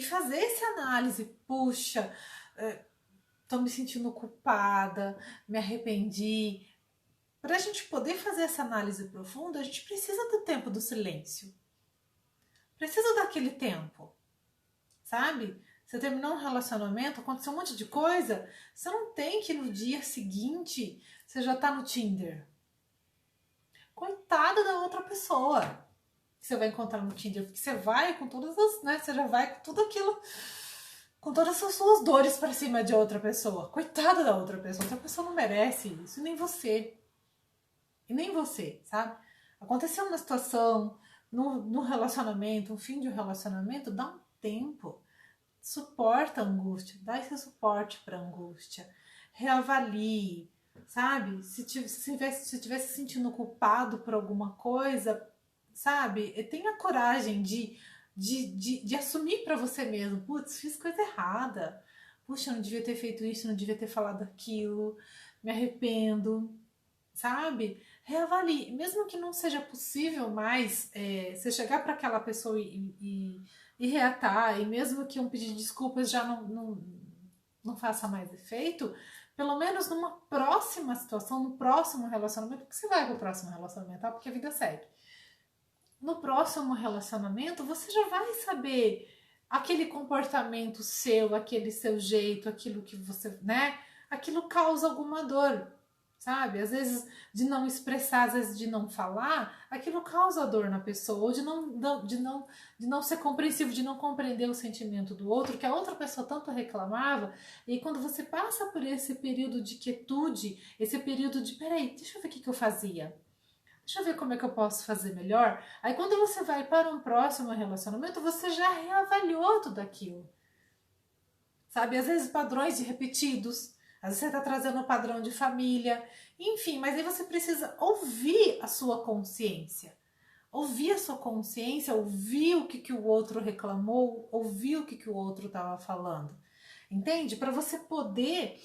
fazer essa análise, puxa, tô me sentindo culpada, me arrependi. Para a gente poder fazer essa análise profunda, a gente precisa do tempo do silêncio. Precisa daquele tempo, sabe? Você terminou um relacionamento, aconteceu um monte de coisa, você não tem que no dia seguinte você já tá no Tinder. Coitada da outra pessoa que você vai encontrar no Tinder, porque você vai com todas as, né? Você já vai com tudo aquilo, com todas as suas dores para cima de outra pessoa. Coitada da outra pessoa não merece isso, nem você. e nem você, sabe? Aconteceu uma situação no relacionamento, um fim de um relacionamento, dá um tempo, suporta a angústia, dá esse suporte para a angústia, reavalie, sabe? Se tivesse se sentindo culpado por alguma coisa, sabe? Tenha coragem de assumir para você mesmo, putz, fiz coisa errada, puxa, eu não devia ter feito isso, não devia ter falado aquilo, me arrependo, sabe? Reavalie, mesmo que não seja possível mais você chegar para aquela pessoa e reatar, e mesmo que um pedido de desculpas já não faça mais efeito, pelo menos numa próxima situação, no próximo relacionamento, porque você vai pro próximo relacionamento, tá? Porque a vida segue. No próximo relacionamento, você já vai saber aquele comportamento seu, aquele seu jeito, aquilo que você, né? Aquilo causa alguma dor, sabe? Às vezes de não expressar, às vezes de não falar, aquilo causa dor na pessoa, ou de não ser compreensivo, de não compreender o sentimento do outro, que a outra pessoa tanto reclamava, e quando você passa por esse período de quietude, esse período de, peraí, deixa eu ver o que eu fazia. Deixa eu ver como é que eu posso fazer melhor. Aí quando você vai para um próximo relacionamento, você já reavaliou tudo aquilo. Sabe, às vezes padrões de repetidos, às vezes você está trazendo um padrão de família, enfim, mas aí você precisa ouvir a sua consciência. Ouvir a sua consciência, ouvir o que o outro reclamou, ouvir o que o outro estava falando. Entende? Para você poder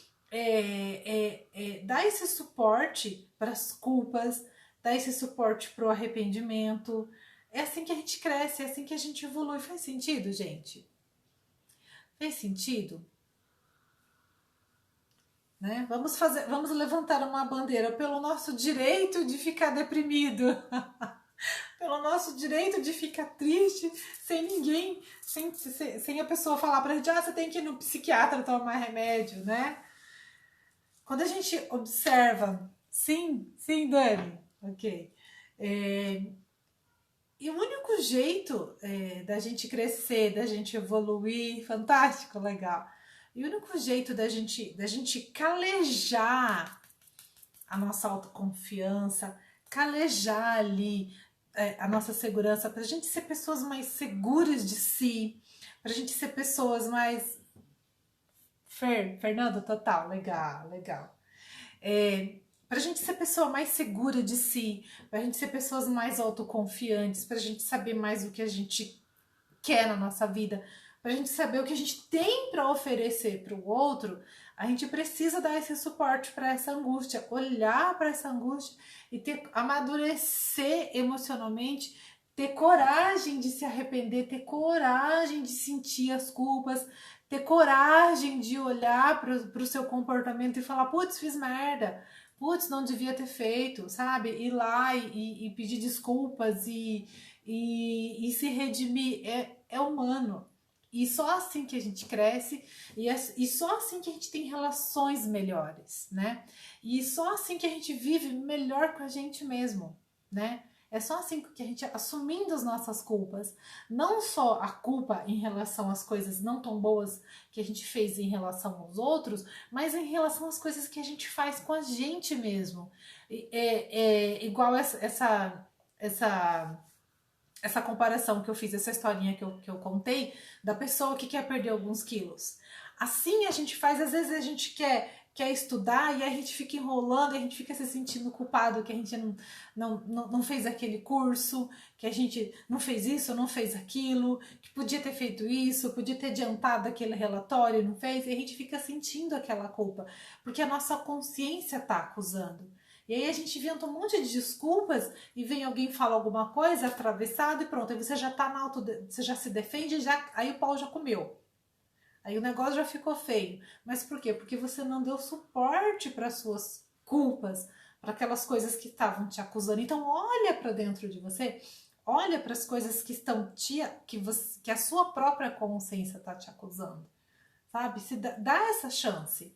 dar esse suporte para as culpas, dar esse suporte para o arrependimento. É assim que a gente cresce, é assim que a gente evolui. Faz sentido, gente? Fez sentido? Né? Vamos levantar uma bandeira pelo nosso direito de ficar deprimido, pelo nosso direito de ficar triste, sem ninguém, sem a pessoa falar pra gente, você tem que ir no psiquiatra tomar remédio, né? Quando a gente observa, sim, Dani, ok. E o único jeito da gente crescer, da gente evoluir, fantástico, legal. E o único jeito da gente calejar a nossa autoconfiança, calejar ali a nossa segurança, para a gente ser pessoas mais seguras de si, para a gente ser pessoas mais... Fernando, total, legal. Pra gente ser pessoa mais segura de si, pra gente ser pessoas mais autoconfiantes, pra gente saber mais o que a gente quer na nossa vida, pra gente saber o que a gente tem para oferecer para o outro, a gente precisa dar esse suporte para essa angústia, olhar para essa angústia e amadurecer emocionalmente, ter coragem de se arrepender, ter coragem de sentir as culpas, ter coragem de olhar para o seu comportamento e falar, putz, fiz merda, putz, não devia ter feito, sabe? Ir lá e pedir desculpas e se redimir. É humano. E só assim que a gente cresce e só assim que a gente tem relações melhores, né? E só assim que a gente vive melhor com a gente mesmo, né? É só assim que a gente, assumindo as nossas culpas, não só a culpa em relação às coisas não tão boas que a gente fez em relação aos outros, mas em relação às coisas que a gente faz com a gente mesmo. Igual essa comparação que eu fiz, essa historinha que eu contei, da pessoa que quer perder alguns quilos. Assim a gente faz, às vezes a gente quer estudar e a gente fica enrolando, e a gente fica se sentindo culpado que a gente não fez aquele curso, que a gente não fez isso, não fez aquilo, que podia ter feito isso, podia ter adiantado aquele relatório, não fez, e a gente fica sentindo aquela culpa, porque a nossa consciência está acusando. E aí a gente inventa um monte de desculpas e vem alguém fala alguma coisa atravessado e pronto, aí você já tá você já se defende, aí o pau já comeu. Aí o negócio já ficou feio. Mas por quê? Porque você não deu suporte para suas culpas, para aquelas coisas que estavam te acusando. Então olha para dentro de você, olha para as coisas que estão que a sua própria consciência está te acusando. Sabe? Dá essa chance.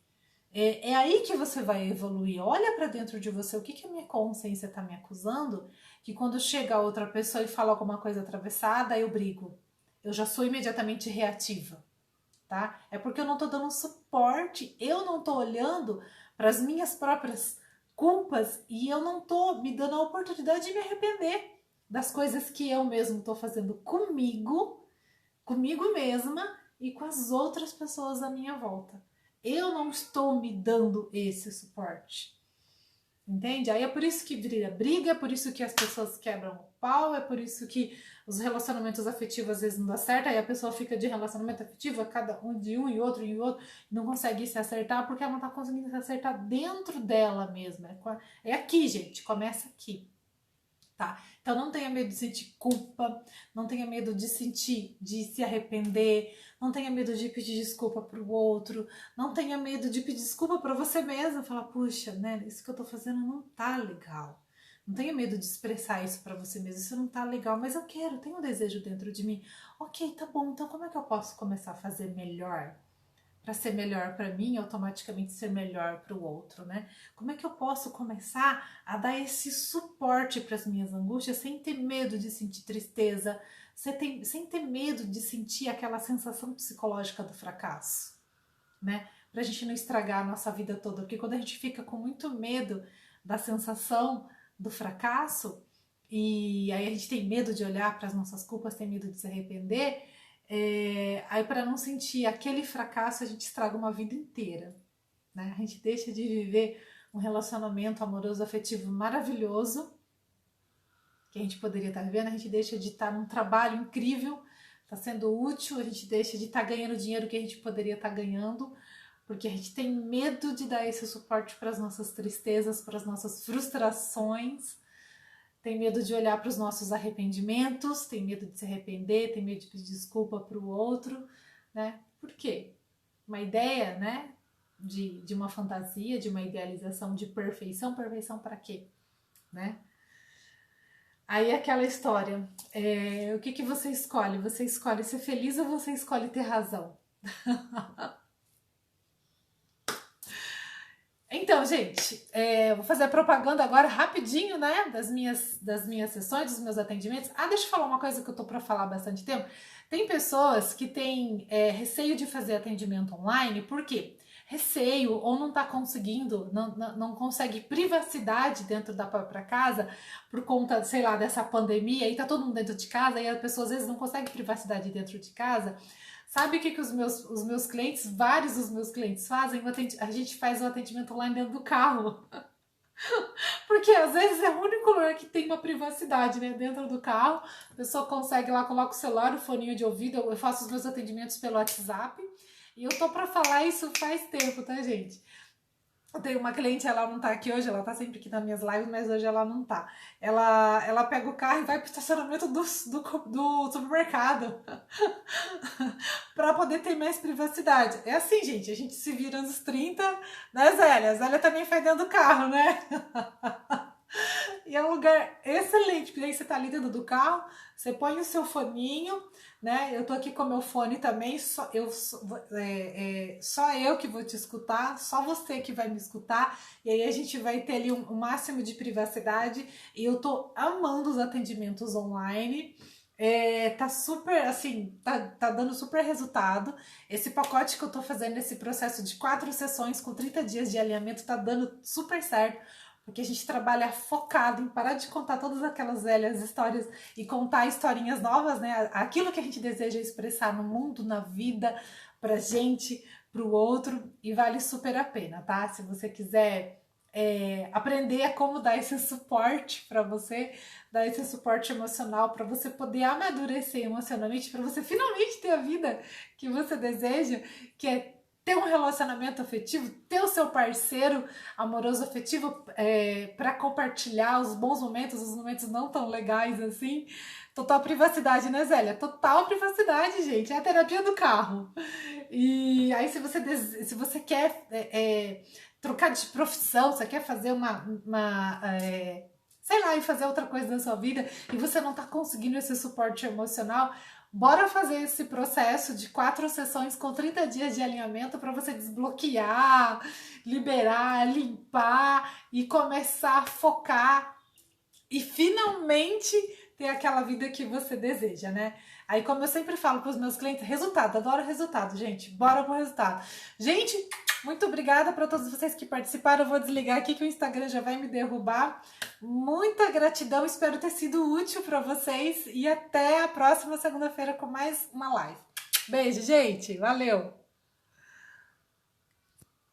É aí que você vai evoluir. Olha para dentro de você o que a minha consciência está me acusando, que quando chega outra pessoa e fala alguma coisa atravessada, eu brigo. Eu já sou imediatamente reativa, tá? É porque eu não estou dando suporte, eu não estou olhando para as minhas próprias culpas e eu não tô me dando a oportunidade de me arrepender das coisas que eu mesmo tô fazendo comigo mesma e com as outras pessoas à minha volta. Eu não estou me dando esse suporte. Entende? Aí é por isso que vira briga, é por isso que as pessoas quebram o pau, é por isso que os relacionamentos afetivos às vezes não dá certo, aí a pessoa fica de relacionamento afetivo, cada um de um e outro, não consegue se acertar porque ela não tá conseguindo se acertar dentro dela mesma. É aqui, gente, começa aqui. Tá? Então não tenha medo de sentir culpa, não tenha medo de se arrepender, não tenha medo de pedir desculpa pro outro, não tenha medo de pedir desculpa para você mesma, falar, puxa, né, isso que eu tô fazendo não tá legal. Não tenha medo de expressar isso para você mesmo, isso não tá legal, mas eu tenho um desejo dentro de mim. Ok, tá bom, então como é que eu posso começar a fazer melhor? Para ser melhor para mim, automaticamente ser melhor para o outro, né? Como é que eu posso começar a dar esse suporte para as minhas angústias sem ter medo de sentir tristeza, sem ter medo de sentir aquela sensação psicológica do fracasso, né? Para a gente não estragar a nossa vida toda, porque quando a gente fica com muito medo da sensação do fracasso, e aí a gente tem medo de olhar para as nossas culpas, tem medo de se arrepender, aí para não sentir aquele fracasso a gente estraga uma vida inteira, né? A gente deixa de viver um relacionamento amoroso afetivo maravilhoso que a gente poderia estar vivendo, a gente deixa de estar num trabalho incrível, está sendo útil, a gente deixa de estar ganhando dinheiro que a gente poderia estar ganhando, porque a gente tem medo de dar esse suporte para as nossas tristezas, para as nossas frustrações, tem medo de olhar para os nossos arrependimentos, tem medo de se arrepender, tem medo de pedir desculpa para o outro, né? Por quê? Uma ideia, né? De uma fantasia, de uma idealização de perfeição. Perfeição para quê? Né? Aí aquela história, o que você escolhe? Você escolhe ser feliz ou você escolhe ter razão? Então, gente, vou fazer a propaganda agora rapidinho, né, das minhas sessões, dos meus atendimentos. Deixa eu falar uma coisa que eu tô para falar há bastante tempo. Tem pessoas que têm receio de fazer atendimento online, por quê? Receio ou não tá conseguindo, não consegue privacidade dentro da própria casa por conta, sei lá, dessa pandemia, e tá todo mundo dentro de casa, e a pessoa às vezes não consegue privacidade dentro de casa. Sabe o que os meus clientes, vários dos meus clientes fazem? A gente faz o atendimento online dentro do carro. Porque às vezes é o único lugar que tem uma privacidade, né? Dentro do carro, a pessoa consegue lá, coloca o celular, o foninho de ouvido, eu faço os meus atendimentos pelo WhatsApp. E eu tô pra falar isso faz tempo, tá, gente? Eu tenho uma cliente, ela não tá aqui hoje, ela tá sempre aqui nas minhas lives, mas hoje ela não tá. Ela pega o carro e vai pro estacionamento do supermercado pra poder ter mais privacidade. É assim, gente, a gente se vira nos 30, né, Zélia? A Zélia também faz dentro do carro, né? E é um lugar excelente, porque aí você tá ali dentro do carro, você põe o seu foninho, né? Eu tô aqui com o meu fone também, só eu que vou te escutar, só você que vai me escutar, e aí a gente vai ter ali um máximo de privacidade, e eu tô amando os atendimentos online. Tá super, assim, tá dando super resultado. Esse pacote que eu tô fazendo, esse processo de 4 sessões com 30 dias de alinhamento, tá dando super certo. Porque a gente trabalha focado em parar de contar todas aquelas velhas histórias e contar historinhas novas, né? Aquilo que a gente deseja expressar no mundo, na vida, pra gente, pro outro, e vale super a pena, tá? Se você quiser aprender a como dar esse suporte para você, dar esse suporte emocional para você poder amadurecer emocionalmente, para você finalmente ter a vida que você deseja, que é ter um relacionamento afetivo, ter o seu parceiro amoroso afetivo para compartilhar os bons momentos, os momentos não tão legais assim. Total privacidade, né, Zélia? Total privacidade, gente. É a terapia do carro. E aí, se você quer trocar de profissão, você quer fazer sei lá, e fazer outra coisa na sua vida e você não tá conseguindo esse suporte emocional, bora fazer esse processo de 4 sessões com 30 dias de alinhamento para você desbloquear, liberar, limpar e começar a focar e finalmente ter aquela vida que você deseja, né? Aí, como eu sempre falo para os meus clientes, resultado, adoro resultado, gente. Bora pro resultado. Gente, Muito obrigada para todos vocês que participaram. Eu vou desligar aqui que o Instagram já vai me derrubar. Muita gratidão, espero ter sido útil para vocês e até a próxima segunda-feira com mais uma live. Beijo, gente. Valeu!